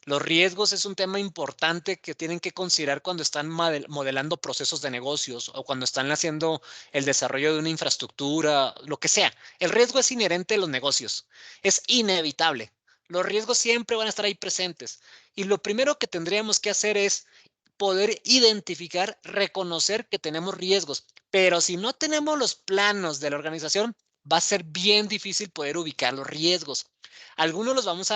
Los riesgos es un tema importante que tienen que considerar cuando están modelando procesos de negocios o cuando están haciendo el desarrollo de una infraestructura, lo que sea. El riesgo es inherente a los negocios, es inevitable. Los riesgos siempre van a estar ahí presentes. Y lo primero que tendríamos que hacer es poder identificar, reconocer que tenemos riesgos. Pero si no tenemos los planos de la organización, va a ser bien difícil poder ubicar los riesgos. Algunos los vamos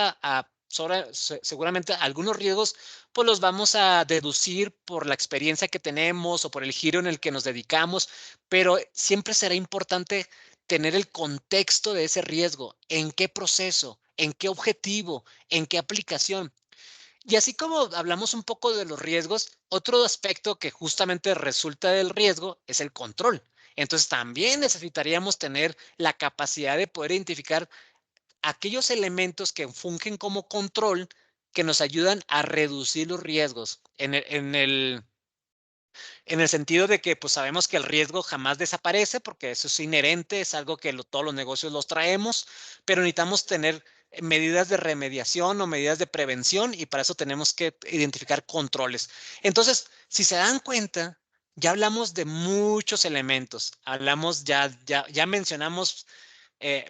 seguramente algunos riesgos, pues los vamos a deducir por la experiencia que tenemos o por el giro en el que nos dedicamos, pero siempre será importante tener el contexto de ese riesgo, en qué proceso, en qué objetivo, en qué aplicación. Y así como hablamos un poco de los riesgos, otro aspecto que justamente resulta del riesgo es el control. Entonces también necesitaríamos tener la capacidad de poder identificar aquellos elementos que fungen como control que nos ayudan a reducir los riesgos en el sentido de que pues sabemos que el riesgo jamás desaparece porque eso es inherente, es algo que todos los negocios los traemos, pero necesitamos tener medidas de remediación o medidas de prevención y para eso tenemos que identificar controles. Entonces, si se dan cuenta, ya hablamos de muchos elementos, ya mencionamos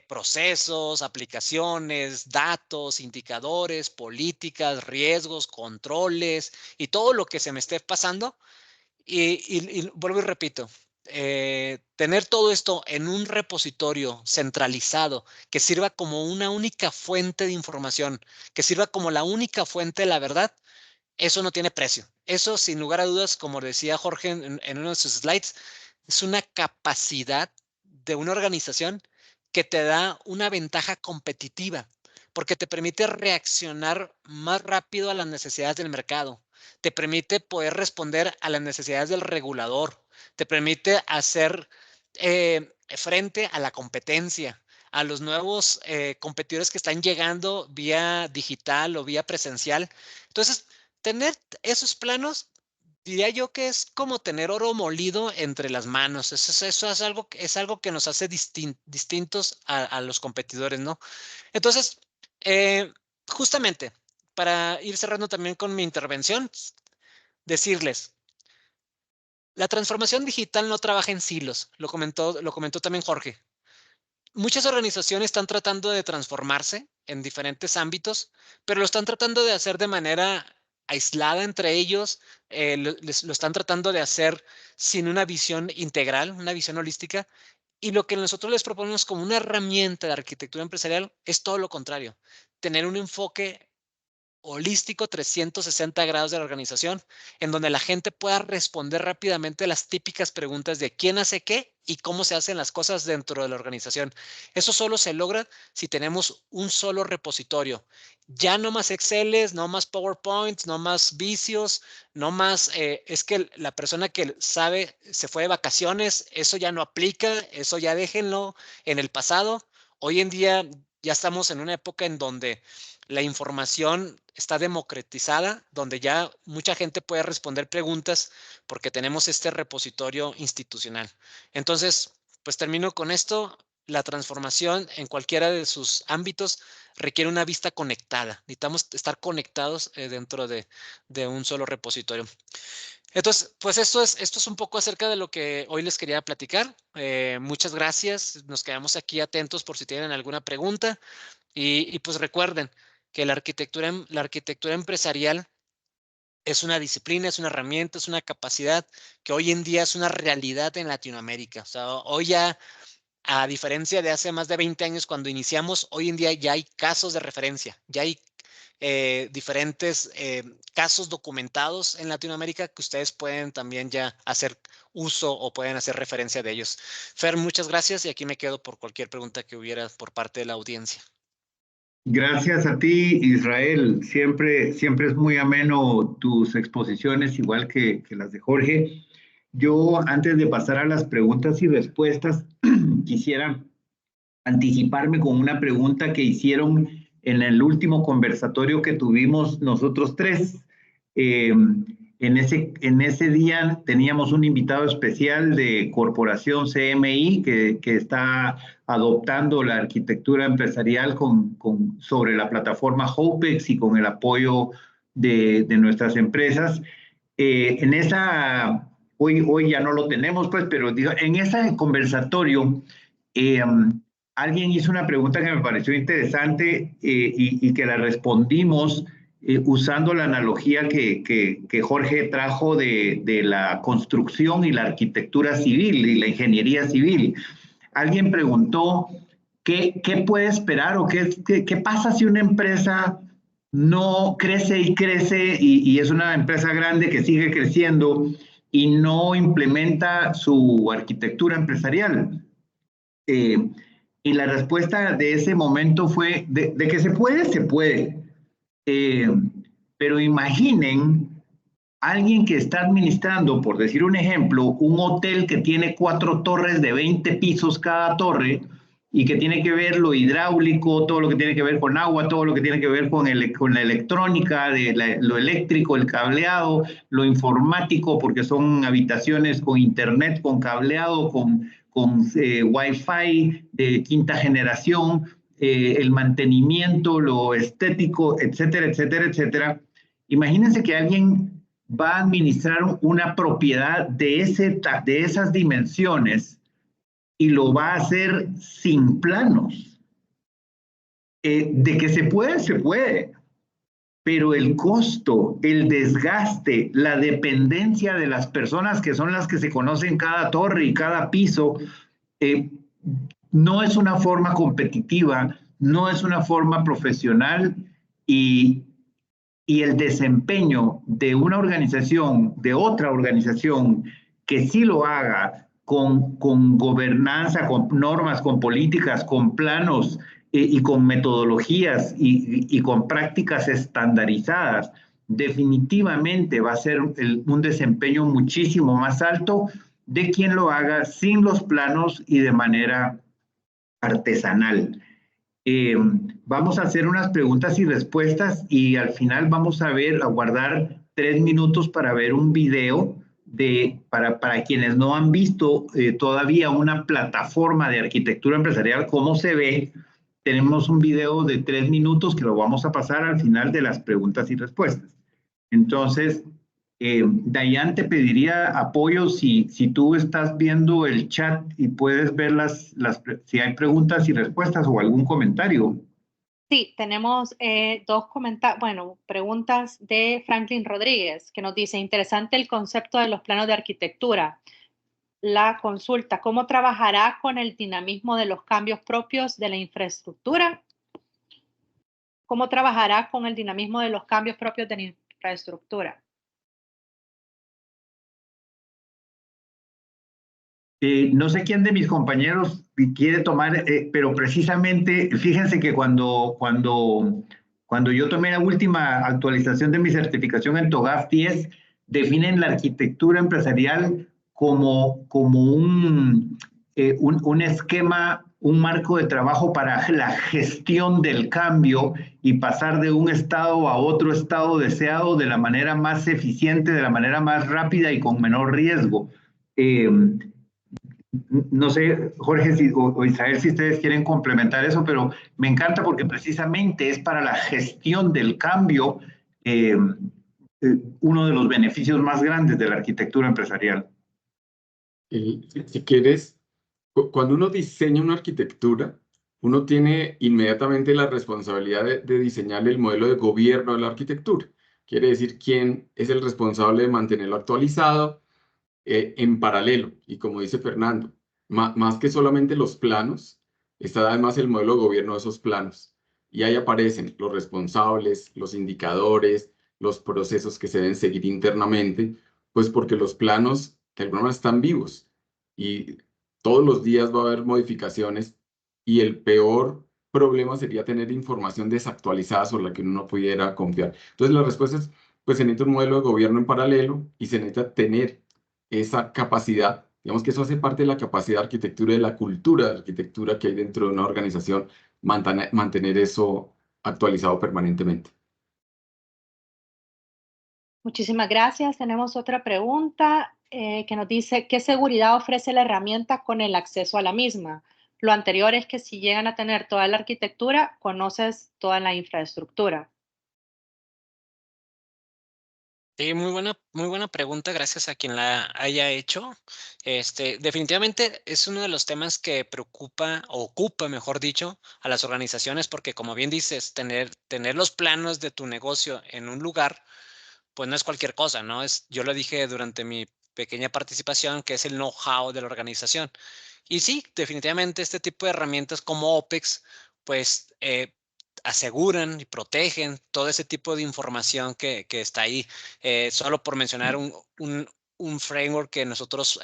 procesos, aplicaciones, datos, indicadores, políticas, riesgos, controles y todo lo que se me esté pasando. Y vuelvo y repito, tener todo esto en un repositorio centralizado que sirva como una única fuente de información, que sirva como la única fuente de la verdad, eso no tiene precio. Eso, sin lugar a dudas, como decía Jorge en uno de sus slides, es una capacidad de una organización que te da una ventaja competitiva, porque te permite reaccionar más rápido a las necesidades del mercado, te permite poder responder a las necesidades del regulador, te permite hacer frente a la competencia, a los nuevos competidores que están llegando vía digital o vía presencial. Entonces, tener esos planos, diría yo que es como tener oro molido entre las manos. Eso es algo que nos hace distintos a los competidores, ¿no? Entonces, justamente, para ir cerrando también con mi intervención, decirles, la transformación digital no trabaja en silos, lo comentó también Jorge. Muchas organizaciones están tratando de transformarse en diferentes ámbitos, pero lo están tratando de hacer de manera aislada entre ellos, lo están tratando de hacer sin una visión integral, una visión holística, y lo que nosotros les proponemos como una herramienta de arquitectura empresarial es todo lo contrario, tener un enfoque holístico 360 grados de la organización, en donde la gente pueda responder rápidamente las típicas preguntas de quién hace qué y cómo se hacen las cosas dentro de la organización. Eso solo se logra si tenemos un solo repositorio. Ya no más Exceles, no más PowerPoints, no más vicios, no más, es que la persona que sabe se fue de vacaciones, eso ya no aplica, eso ya déjenlo en el pasado. Hoy en día ya estamos en una época en donde la información está democratizada, donde ya mucha gente puede responder preguntas porque tenemos este repositorio institucional. Entonces, pues termino con esto. La transformación en cualquiera de sus ámbitos requiere una vista conectada. Necesitamos estar conectados dentro de un solo repositorio. Entonces, pues esto es un poco acerca de lo que hoy les quería platicar. Muchas gracias. Nos quedamos aquí atentos por si tienen alguna pregunta. Y pues recuerden que la arquitectura empresarial es una disciplina, es una herramienta, es una capacidad que hoy en día es una realidad en Latinoamérica. O sea, hoy ya, a diferencia de hace más de 20 años cuando iniciamos, hoy en día ya hay casos de referencia, ya hay diferentes casos documentados en Latinoamérica que ustedes pueden también ya hacer uso o pueden hacer referencia de ellos. Fer, muchas gracias y aquí me quedo por cualquier pregunta que hubiera por parte de la audiencia. Gracias a ti, Israel. Siempre es muy ameno tus exposiciones, igual que las de Jorge. Yo, antes de pasar a las preguntas y respuestas, quisiera anticiparme con una pregunta que hicieron en el último conversatorio que tuvimos nosotros tres. En ese día teníamos un invitado especial de Corporación CMI que está adoptando la arquitectura empresarial sobre la plataforma Hopex y con el apoyo de nuestras empresas. Hoy ya no lo tenemos, pues, pero en ese conversatorio alguien hizo una pregunta que me pareció interesante y que la respondimos usando la analogía que Jorge trajo de la construcción y la arquitectura civil y la ingeniería civil. Alguien preguntó qué puede esperar o qué pasa si una empresa no crece y crece y es una empresa grande que sigue creciendo y no implementa su arquitectura empresarial. Y la respuesta de ese momento fue de que se puede. Pero imaginen alguien que está administrando, por decir un ejemplo, un hotel que tiene 4 torres de 20 pisos cada torre y que tiene que ver lo hidráulico, todo lo que tiene que ver con agua, todo lo que tiene que ver con la electrónica, lo eléctrico, el cableado, lo informático, porque son habitaciones con internet, con cableado, con Wi-Fi de quinta generación, el mantenimiento, lo estético, etcétera, etcétera, etcétera. Imagínense que alguien va a administrar una propiedad de esas dimensiones y lo va a hacer sin planos. De que se puede, pero el costo, el desgaste, la dependencia de las personas que son las que se conocen cada torre y cada piso, no es una forma competitiva, no es una forma profesional y el desempeño de una organización, de otra organización que sí lo haga con gobernanza, con normas, con políticas, con planos y con metodologías y con prácticas estandarizadas, definitivamente va a ser un desempeño muchísimo más alto de quien lo haga sin los planos y de manera artesanal. Vamos a hacer unas preguntas y respuestas y al final vamos a guardar 3 minutos para ver un video para quienes no han visto todavía una plataforma de arquitectura empresarial, cómo se ve. Tenemos un video de 3 minutos que lo vamos a pasar al final de las preguntas y respuestas. Entonces, Dayan, te pediría apoyo si tú estás viendo el chat y puedes ver si hay preguntas y respuestas o algún comentario. Sí, tenemos preguntas de Franklin Rodríguez, que nos dice, interesante el concepto de los planos de arquitectura. La consulta, ¿cómo trabajará con el dinamismo de los cambios propios de la infraestructura? ¿Cómo trabajará con el dinamismo de los cambios propios de la infraestructura? No sé quién de mis compañeros quiere tomar, pero precisamente, fíjense que cuando yo tomé la última actualización de mi certificación en TOGAF 10, definen la arquitectura empresarial como un esquema un marco de trabajo para la gestión del cambio y pasar de un estado a otro estado deseado de la manera más eficiente, de la manera más rápida y con menor riesgo. No sé, Jorge o Israel, si ustedes quieren complementar eso, pero me encanta porque precisamente es para la gestión del cambio uno de los beneficios más grandes de la arquitectura empresarial. Si quieres, cuando uno diseña una arquitectura, uno tiene inmediatamente la responsabilidad de diseñar el modelo de gobierno de la arquitectura. Quiere decir quién es el responsable de mantenerlo actualizado en paralelo. Y como dice Fernando, más que solamente los planos, está además el modelo de gobierno de esos planos. Y ahí aparecen los responsables, los indicadores, los procesos que se deben seguir internamente, pues porque los planos de alguna manera están vivos y todos los días va a haber modificaciones y el peor problema sería tener información desactualizada sobre la que uno no pudiera confiar. Entonces la respuesta es, pues se necesita un modelo de gobierno en paralelo y se necesita tener esa capacidad. Digamos que eso hace parte de la capacidad de arquitectura y de la cultura de arquitectura que hay dentro de una organización, mantener eso actualizado permanentemente. Muchísimas gracias. Tenemos otra pregunta que nos dice, ¿qué seguridad ofrece la herramienta con el acceso a la misma? Lo anterior es que si llegan a tener toda la arquitectura, conoces toda la infraestructura. Sí, muy buena pregunta, gracias a quien la haya hecho. Definitivamente es uno de los temas que preocupa, o ocupa, mejor dicho, a las organizaciones, porque como bien dices, tener los planos de tu negocio en un lugar, pues no es cualquier cosa, ¿no? Yo lo dije durante mi pequeña participación, que es el know-how de la organización. Y sí, definitivamente este tipo de herramientas como OPEX, pues aseguran y protegen todo ese tipo de información que está ahí. Solo por mencionar un framework que nosotros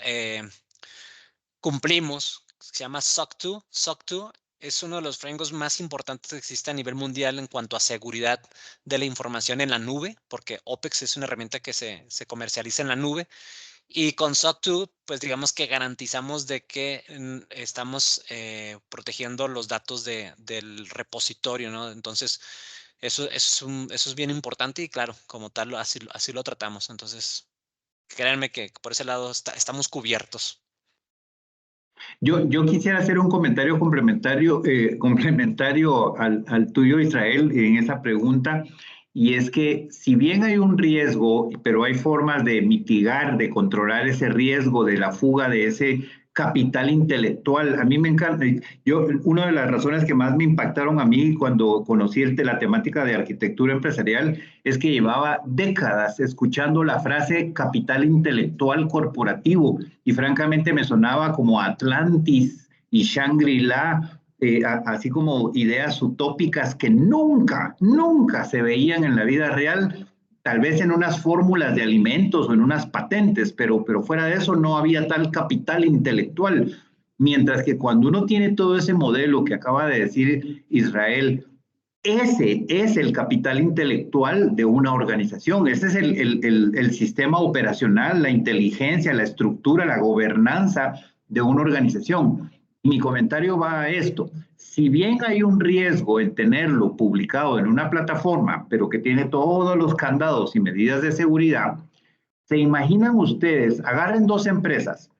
cumplimos, se llama SOC 2. SOC 2 es uno de los frameworks más importantes que existe a nivel mundial en cuanto a seguridad de la información en la nube, porque OPEX es una herramienta que se comercializa en la nube. Y con SOC 2, pues digamos que garantizamos de que estamos protegiendo los datos del repositorio, ¿no? Entonces, eso es bien importante y claro, como tal, así lo tratamos. Entonces, créanme que por ese lado estamos cubiertos. Yo quisiera hacer un comentario complementario al tuyo, Israel, en esa pregunta, y es que si bien hay un riesgo, pero hay formas de mitigar, de controlar ese riesgo de la fuga de ese capital intelectual. A mí me encanta, una de las razones que más me impactaron a mí cuando conocí la temática de arquitectura empresarial es que llevaba décadas escuchando la frase capital intelectual corporativo y francamente me sonaba como Atlantis y Shangri-La, así como ideas utópicas que nunca se veían en la vida real, tal vez en unas fórmulas de alimentos o en unas patentes, pero fuera de eso no había tal capital intelectual. Mientras que cuando uno tiene todo ese modelo que acaba de decir Israel, ese es el capital intelectual de una organización, ese es el sistema operacional, la inteligencia, la estructura, la gobernanza de una organización. Mi comentario va a esto. Si bien hay un riesgo en tenerlo publicado en una plataforma, pero que tiene todos los candados y medidas de seguridad, ¿se imaginan ustedes? Agarren dos empresas,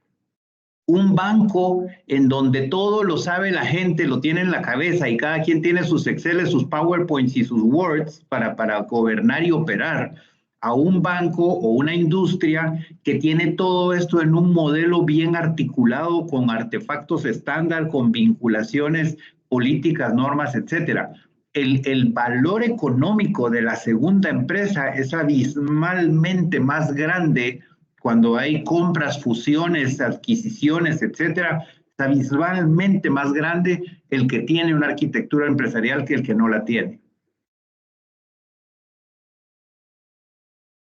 un banco en donde todo lo sabe la gente, lo tiene en la cabeza y cada quien tiene sus Excel, sus PowerPoints y sus Words para gobernar y operar, a un banco o una industria que tiene todo esto en un modelo bien articulado con artefactos estándar, con vinculaciones políticas, normas, etcétera. El valor económico de la segunda empresa es abismalmente más grande cuando hay compras, fusiones, adquisiciones, etcétera, es abismalmente más grande el que tiene una arquitectura empresarial que el que no la tiene.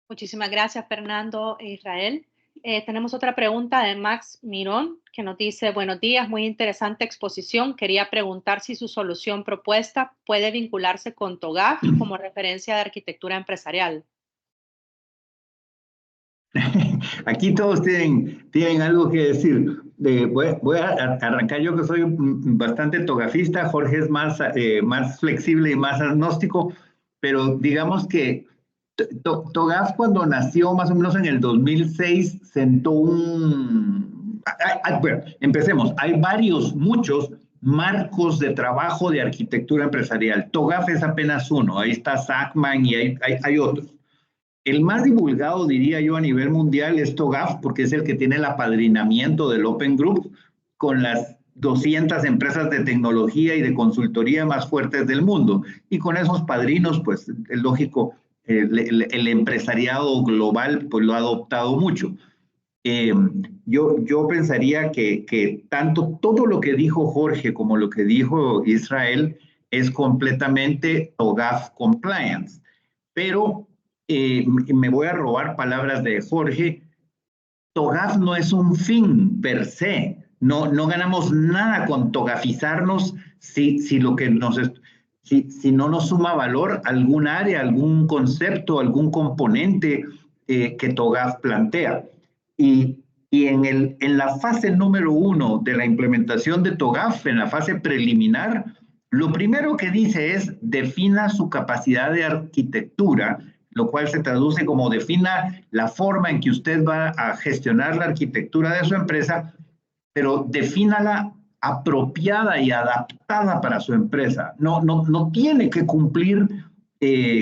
Muchísimas gracias, Fernando e Israel. Tenemos otra pregunta de Max Mirón, que nos dice, buenos días, muy interesante exposición. Quería preguntar si su solución propuesta puede vincularse con TOGAF como referencia de arquitectura empresarial. Aquí todos tienen algo que decir. voy a arrancar yo, que soy bastante togafista. Jorge es más flexible y más agnóstico, pero digamos que TOGAF, cuando nació más o menos en el 2006, sentó bueno, empecemos. Hay muchos marcos de trabajo de arquitectura empresarial. TOGAF es apenas uno. Ahí está SACMAN y hay otros. El más divulgado, diría yo, a nivel mundial es TOGAF, porque es el que tiene el apadrinamiento del Open Group con las 200 empresas de tecnología y de consultoría más fuertes del mundo. Y con esos padrinos, pues es lógico, el empresariado global pues lo ha adoptado mucho. Yo pensaría que tanto todo lo que dijo Jorge como lo que dijo Israel es completamente TOGAF compliance. Pero me voy a robar palabras de Jorge. TOGAF no es un fin per se. No ganamos nada con togafizarnos si no nos suma valor algún área, algún concepto, algún componente que TOGAF plantea. Y en la fase número 1 de la implementación de TOGAF, en la fase preliminar, lo primero que dice es defina su capacidad de arquitectura, lo cual se traduce como defina la forma en que usted va a gestionar la arquitectura de su empresa, pero defínala apropiada y adaptada para su empresa. No tiene que cumplir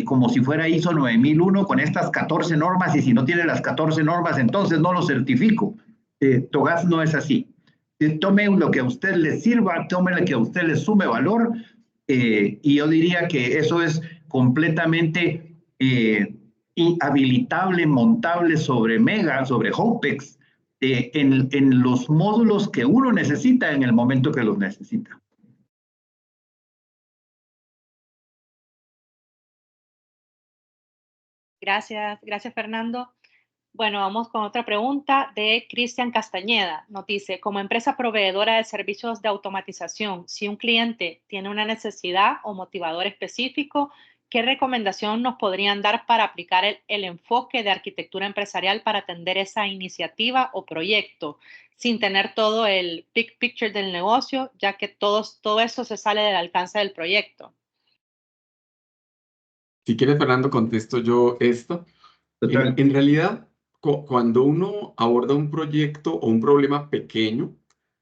como si fuera ISO 9001 con estas 14 normas, y si no tiene las 14 normas, entonces no lo certifico. TOGAF no es así. Tome lo que a usted le sirva, tome lo que a usted le sume valor, y yo diría que eso es completamente habilitable, montable sobre Mega, sobre Hopex, en los módulos que uno necesita en el momento que los necesita. Gracias Fernando. Bueno, vamos con otra pregunta de Cristian Castañeda. Nos dice, como empresa proveedora de servicios de automatización, si un cliente tiene una necesidad o motivador específico, ¿qué recomendación nos podrían dar para aplicar el enfoque de arquitectura empresarial para atender esa iniciativa o proyecto, sin tener todo el big picture del negocio, ya que todo eso se sale del alcance del proyecto? Si quieres, Fernando, contesto yo esto. En realidad, cuando uno aborda un proyecto o un problema pequeño,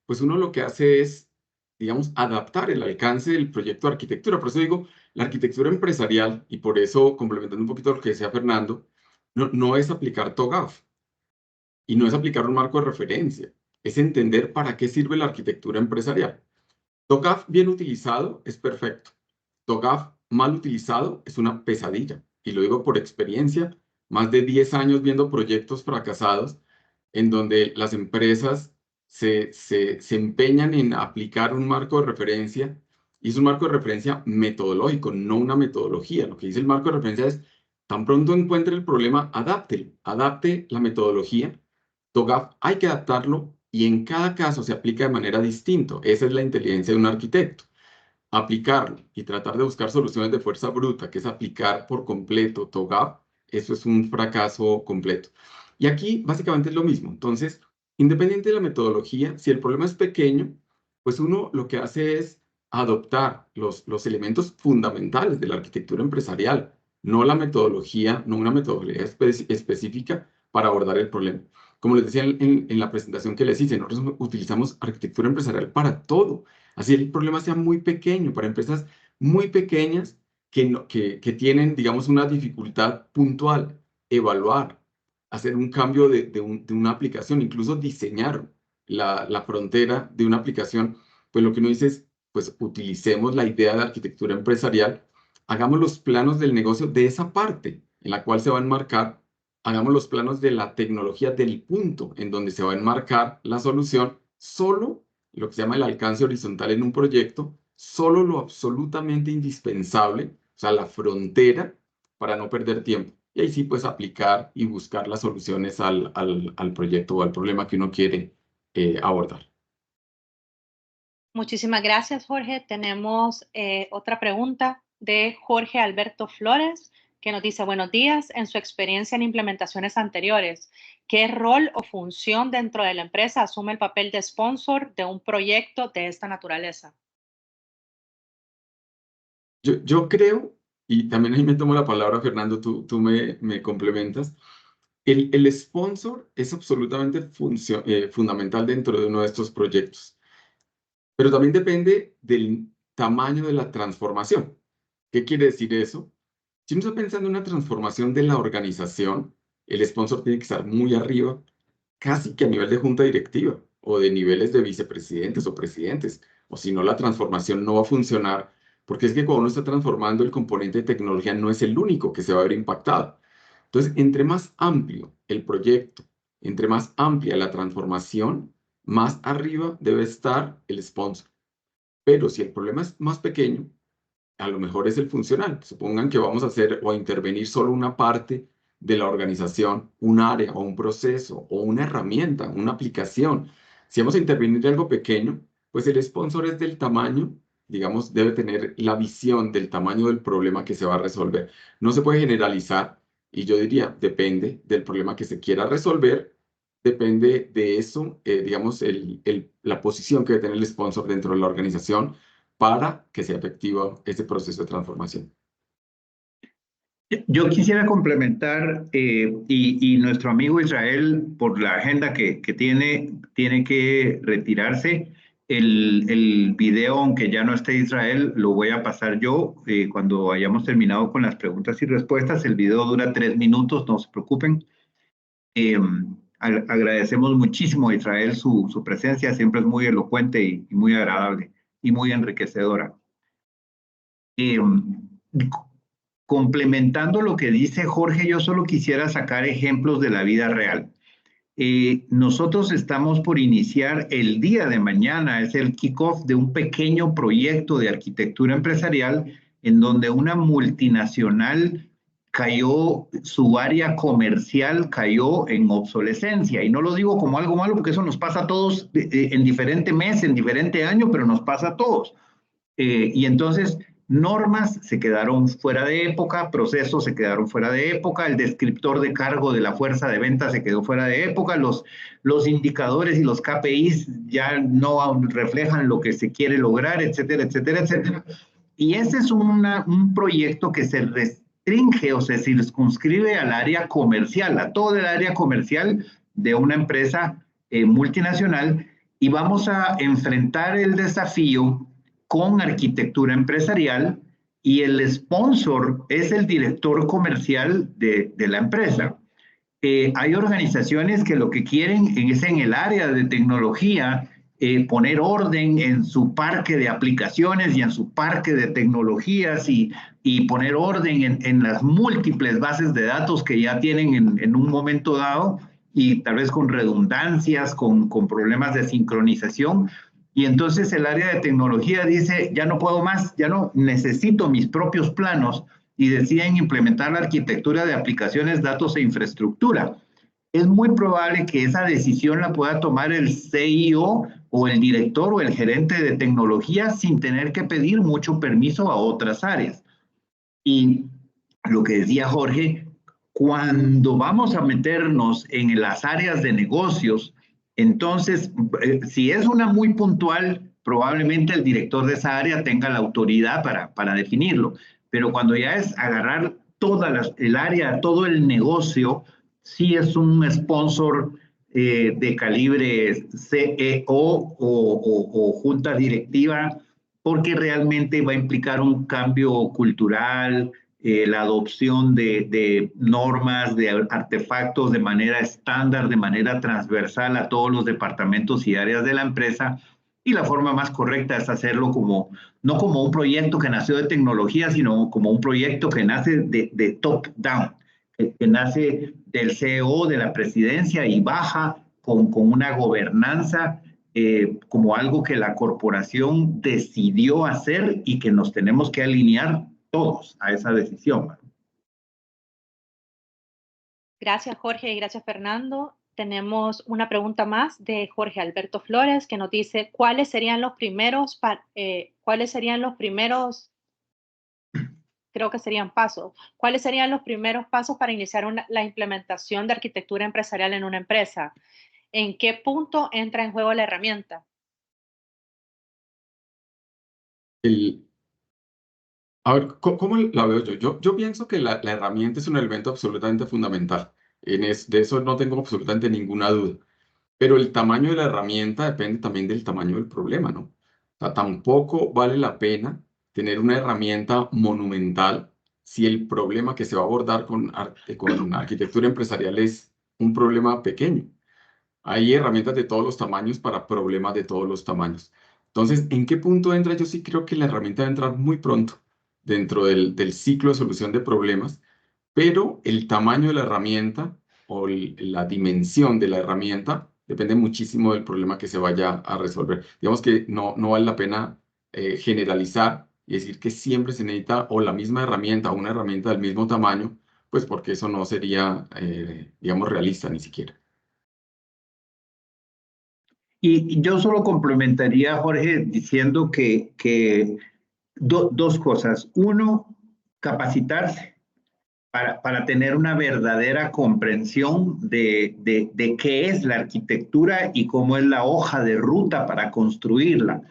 pues uno lo que hace es, digamos, adaptar el alcance del proyecto de arquitectura. Por eso digo, la arquitectura empresarial, y por eso, complementando un poquito lo que decía Fernando, no es aplicar TOGAF y no es aplicar un marco de referencia, es entender para qué sirve la arquitectura empresarial. TOGAF bien utilizado es perfecto. TOGAF mal utilizado es una pesadilla. Y lo digo por experiencia, más de 10 años viendo proyectos fracasados en donde las empresas se empeñan en aplicar un marco de referencia, y es un marco de referencia metodológico, no una metodología. Lo que dice el marco de referencia es, tan pronto encuentre el problema, adapte la metodología. TOGAF hay que adaptarlo y en cada caso se aplica de manera distinta. Esa es la inteligencia de un arquitecto. Aplicarlo y tratar de buscar soluciones de fuerza bruta, que es aplicar por completo TOGAF, eso es un fracaso completo. Y aquí básicamente es lo mismo. Entonces, independiente de la metodología, si el problema es pequeño, pues uno lo que hace es adoptar los elementos fundamentales de la arquitectura empresarial, no la metodología, no una metodología específica para abordar el problema. Como les decía en la presentación que les hice, nosotros utilizamos arquitectura empresarial para todo. Así el problema sea muy pequeño, para empresas muy pequeñas que tienen, digamos, una dificultad puntual, evaluar, hacer un cambio de una aplicación, incluso diseñar la frontera de una aplicación, pues lo que uno dice es, pues utilicemos la idea de arquitectura empresarial, hagamos los planos del negocio de esa parte en la cual se va a enmarcar, hagamos los planos de la tecnología del punto en donde se va a enmarcar la solución, solo lo que se llama el alcance horizontal en un proyecto, solo lo absolutamente indispensable, o sea, la frontera para no perder tiempo. Y ahí sí puedes aplicar y buscar las soluciones al proyecto o al problema que uno quiere abordar. Muchísimas gracias, Jorge. Tenemos otra pregunta de Jorge Alberto Flores. que nos dice, buenos días, en su experiencia en implementaciones anteriores, ¿qué rol o función dentro de la empresa asume el papel de sponsor de un proyecto de esta naturaleza? Yo creo, y también ahí me tomo la palabra, Fernando, tú me complementas, el sponsor es absolutamente fundamental dentro de uno de estos proyectos, pero también depende del tamaño de la transformación. ¿Qué quiere decir eso? Si uno está pensando en una transformación de la organización, el sponsor tiene que estar muy arriba, casi que a nivel de junta directiva o de niveles de vicepresidentes o presidentes, o si no, la transformación no va a funcionar, porque es que cuando uno está transformando, el componente de tecnología no es el único que se va a ver impactado. Entonces, entre más amplio el proyecto, entre más amplia la transformación, más arriba debe estar el sponsor. Pero si el problema es más pequeño, a lo mejor es el funcional. Supongan que vamos a hacer o a intervenir solo una parte de la organización, un área o un proceso o una herramienta, una aplicación. Si vamos a intervenir en algo pequeño, pues el sponsor es del tamaño, digamos, debe tener la visión del tamaño del problema que se va a resolver. No se puede generalizar y yo diría, depende del problema que se quiera resolver, depende de eso, digamos, la posición que debe tener el sponsor dentro de la organización para que sea efectivo ese proceso de transformación. Yo quisiera complementar, y nuestro amigo Israel, por la agenda que tiene que retirarse. El video, aunque ya no esté Israel, lo voy a pasar yo cuando hayamos terminado con las preguntas y respuestas. El video dura 3 minutos, no se preocupen. Agradecemos muchísimo a Israel su presencia, siempre es muy elocuente y muy agradable y muy enriquecedora. Complementando lo que dice Jorge, yo solo quisiera sacar ejemplos de la vida real. Nosotros estamos por iniciar el día de mañana, es el kickoff de un pequeño proyecto de arquitectura empresarial en donde una multinacional cayó, su área comercial cayó en obsolescencia. Y no lo digo como algo malo porque eso nos pasa a todos en diferente mes, en diferente año, pero nos pasa a todos. Y entonces normas se quedaron fuera de época, procesos se quedaron fuera de época, el descriptor de cargo de la fuerza de venta se quedó fuera de época, los indicadores y los KPIs ya no reflejan lo que se quiere lograr, etcétera, etcétera, etcétera. Y ese es un proyecto que se restringe o se circunscribe al área comercial, a todo el área comercial de una empresa multinacional, y vamos a enfrentar el desafío con arquitectura empresarial, y el sponsor es el director comercial de la empresa. Hay organizaciones que lo que quieren es en el área de tecnología poner orden en su parque de aplicaciones y en su parque de tecnologías y poner orden en las múltiples bases de datos que ya tienen en un momento dado, y tal vez con redundancias, con problemas de sincronización. Y entonces el área de tecnología dice, ya no puedo más, ya no necesito mis propios planos, y deciden implementar la arquitectura de aplicaciones, datos e infraestructura. Es muy probable que esa decisión la pueda tomar el CEO o el director o el gerente de tecnología sin tener que pedir mucho permiso a otras áreas. Y lo que decía Jorge, cuando vamos a meternos en las áreas de negocios, entonces, si es una muy puntual, probablemente el director de esa área tenga la autoridad para definirlo. Pero cuando ya es agarrar toda el área, todo el negocio, sí es un sponsor de calibre CEO o junta directiva, porque realmente va a implicar un cambio cultural, la adopción de normas, de artefactos de manera estándar, de manera transversal a todos los departamentos y áreas de la empresa. Y la forma más correcta es hacerlo no como un proyecto que nació de tecnología, sino como un proyecto que nace de top down, que nace del CEO, de la presidencia, y baja con una gobernanza como algo que la corporación decidió hacer y que nos tenemos que alinear todos a esa decisión. Gracias, Jorge, y gracias, Fernando. Tenemos una pregunta más de Jorge Alberto Flores, que nos dice, ¿cuáles serían los primeros creo que serían pasos. ¿Cuáles serían los primeros pasos para iniciar la implementación de arquitectura empresarial en una empresa? ¿En qué punto entra en juego la herramienta? A ver, ¿cómo la veo yo? Yo pienso que la herramienta es un elemento absolutamente fundamental. De eso no tengo absolutamente ninguna duda. Pero el tamaño de la herramienta depende también del tamaño del problema, ¿no? O sea, tampoco vale la pena tener una herramienta monumental si el problema que se va a abordar con arquitectura empresarial es un problema pequeño. Hay herramientas de todos los tamaños para problemas de todos los tamaños. Entonces, ¿en qué punto entra? Yo sí creo que la herramienta va a entrar muy pronto dentro del ciclo de solución de problemas, pero el tamaño de la herramienta o la dimensión de la herramienta depende muchísimo del problema que se vaya a resolver. Digamos que no vale la pena generalizar y decir que siempre se necesita o la misma herramienta o una herramienta del mismo tamaño, pues porque eso no sería, digamos, realista ni siquiera. Y yo solo complementaría, Jorge, diciendo que dos cosas. Uno, capacitarse para tener una verdadera comprensión de qué es la arquitectura y cómo es la hoja de ruta para construirla.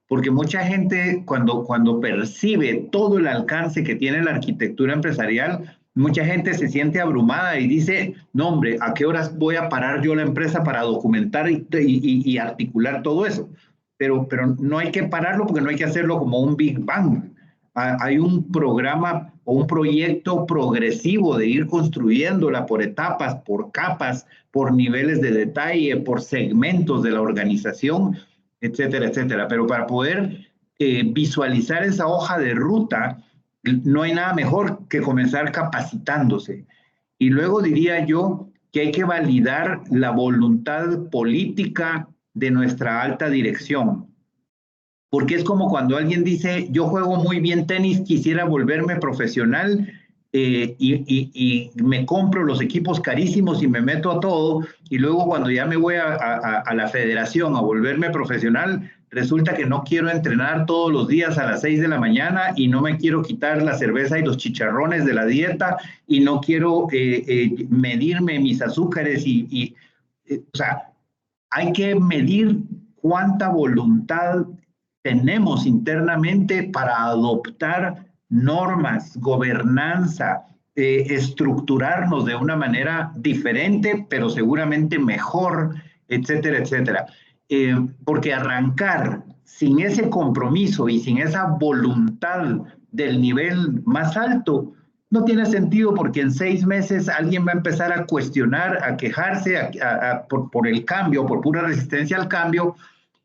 Porque mucha gente cuando percibe todo el alcance que tiene la arquitectura empresarial, mucha gente se siente abrumada y dice, no hombre, ¿a qué horas voy a parar yo la empresa para documentar y articular todo eso? Pero no hay que pararlo porque no hay que hacerlo como un Big Bang. Hay un programa o un proyecto progresivo de ir construyéndola por etapas, por capas, por niveles de detalle, por segmentos de la organización, etcétera, etcétera. Pero para poder visualizar esa hoja de ruta, no hay nada mejor que comenzar capacitándose. Y luego diría yo que hay que validar la voluntad política de nuestra alta dirección. Porque es como cuando alguien dice, yo juego muy bien tenis, quisiera volverme profesional y me compro los equipos carísimos y me meto a todo, y luego cuando ya me voy a la federación a volverme profesional, resulta que no quiero entrenar todos los días a las 6 de la mañana y no me quiero quitar la cerveza y los chicharrones de la dieta y no quiero medirme mis azúcares o sea, hay que medir cuánta voluntad tenemos internamente para adoptar normas, gobernanza, estructurarnos de una manera diferente, pero seguramente mejor, etcétera, etcétera. Porque arrancar sin ese compromiso y sin esa voluntad del nivel más alto, no tiene sentido porque en 6 meses alguien va a empezar a cuestionar, a quejarse por el cambio, por pura resistencia al cambio.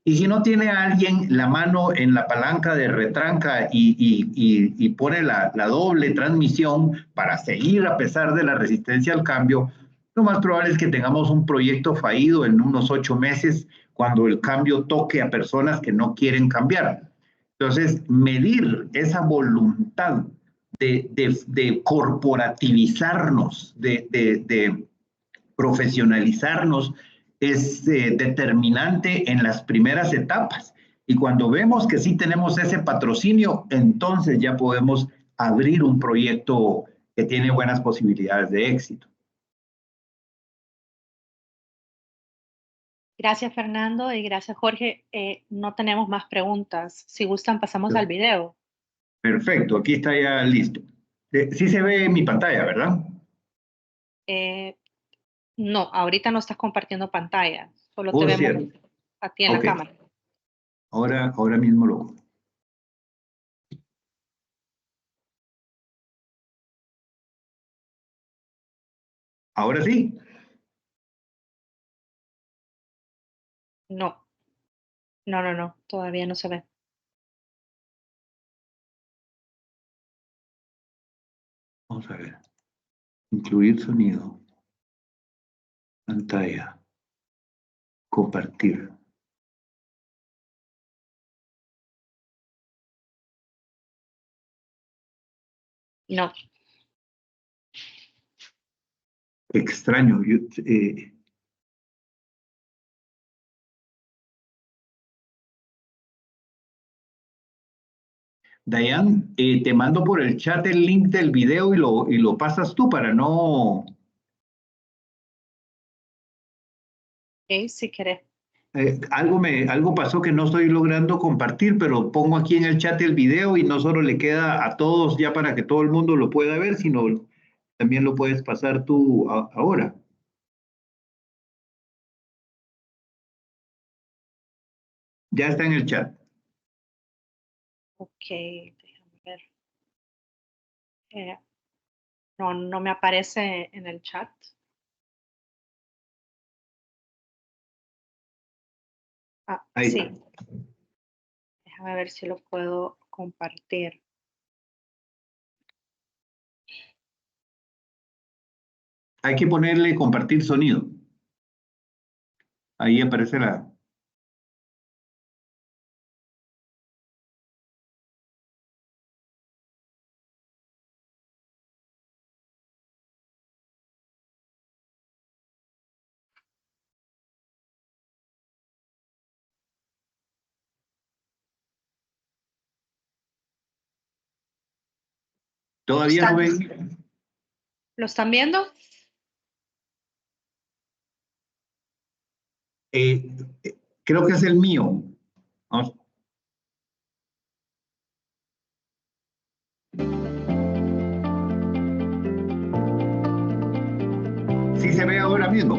Y si no tiene a alguien la mano en la palanca de retranca y pone la doble transmisión para seguir a pesar de la resistencia al cambio, lo más probable es que tengamos un proyecto fallido en unos 8 meses cuando el cambio toque a personas que no quieren cambiar. Entonces, medir esa voluntad de corporativizarnos, de profesionalizarnos, es determinante en las primeras etapas. Y cuando vemos que sí tenemos ese patrocinio, entonces ya podemos abrir un proyecto que tiene buenas posibilidades de éxito. Gracias, Fernando, y gracias, Jorge. No tenemos más preguntas. Si gustan, pasamos al video. Perfecto, aquí está ya listo. Sí se ve en mi pantalla, ¿verdad? No, ahorita no estás compartiendo pantalla. Solo te vemos a ti en la cámara. Ahora mismo lo hago. Ahora sí. No, todavía no se ve. Vamos a ver. Incluir sonido. Pantalla. Compartir. No. Extraño. Dayan, te mando por el chat el link del video y lo pasas tú para no... Si querés. Algo pasó que no estoy logrando compartir, pero pongo aquí en el chat el video y no solo le queda a todos ya para que todo el mundo lo pueda ver, sino también lo puedes pasar tú ahora. Ya está en el chat. Ok, déjame ver. No me aparece en el chat. Ahí sí. está. Déjame ver si lo puedo compartir. Hay que ponerle compartir sonido. Ahí aparece la... ¿Todavía no ven? ¿Lo están viendo? Creo que es el mío. Vamos. Sí se ve ahora mismo.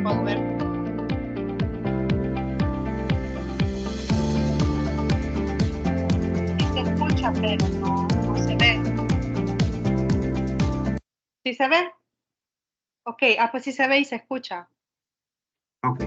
Puedo ver. Sí se escucha, pero no se ve. ¿Sí se ve? Ok, pues sí se ve y se escucha. Ok.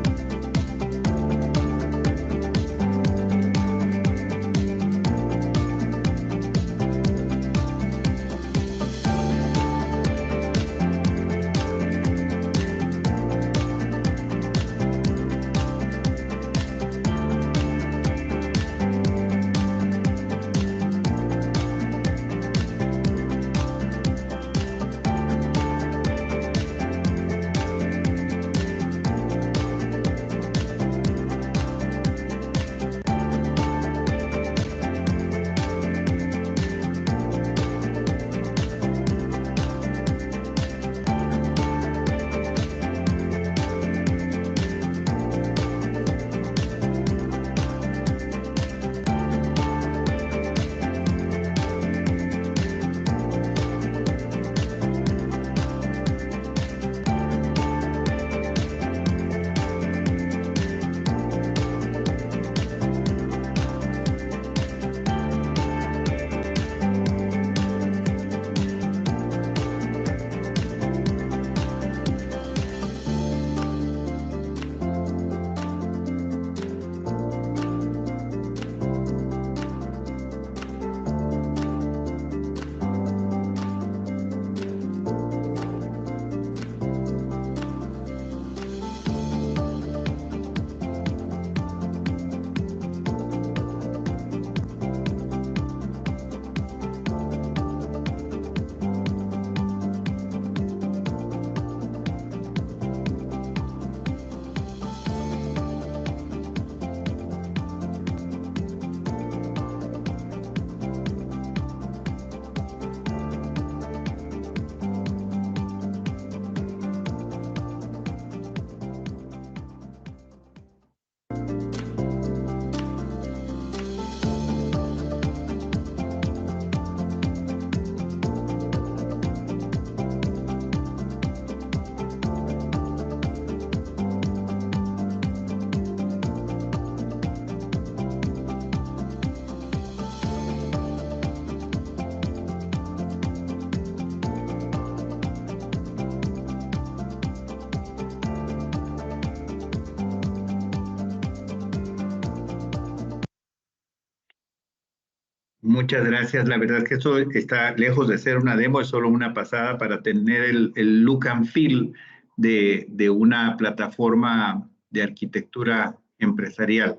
Muchas gracias. La verdad es que esto está lejos de ser una demo, es solo una pasada para tener el look and feel de una plataforma de arquitectura empresarial.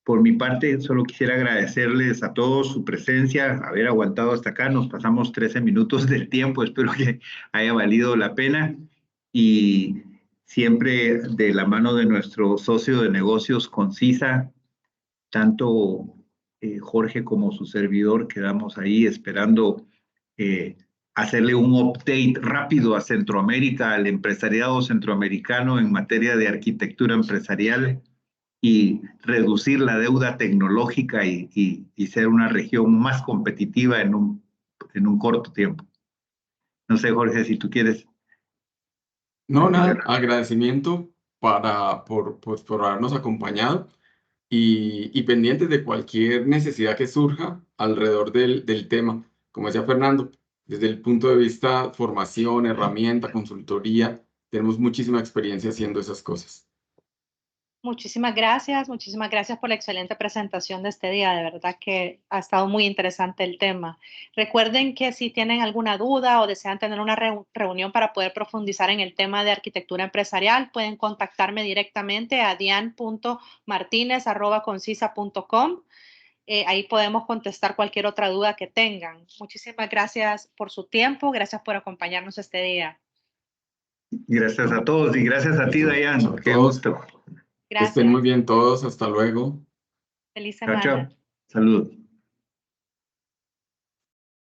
Por mi parte, solo quisiera agradecerles a todos su presencia, haber aguantado hasta acá. Nos pasamos 13 minutos del tiempo, espero que haya valido la pena. Y siempre de la mano de nuestro socio de negocios, Concisa, tanto Jorge como su servidor quedamos ahí esperando hacerle un update rápido a Centroamérica, al empresariado centroamericano en materia de arquitectura empresarial y reducir la deuda tecnológica y ser una región más competitiva en un corto tiempo. No sé, Jorge, si tú quieres. No, nada, agradecimiento por habernos acompañado y pendientes de cualquier necesidad que surja alrededor del tema. Como decía Fernando, desde el punto de vista formación, herramienta, consultoría, tenemos muchísima experiencia haciendo esas cosas. Muchísimas gracias por la excelente presentación de este día, de verdad que ha estado muy interesante el tema. Recuerden que si tienen alguna duda o desean tener una reunión para poder profundizar en el tema de arquitectura empresarial, pueden contactarme directamente a dian.martinez@concisa.com. Ahí podemos contestar cualquier otra duda que tengan. Muchísimas gracias por su tiempo, gracias por acompañarnos este día. Gracias a todos y gracias a ti, Dayan. Qué gusto. Que estén muy bien todos. Hasta luego. Feliz Chao, semana. chao. Saludos.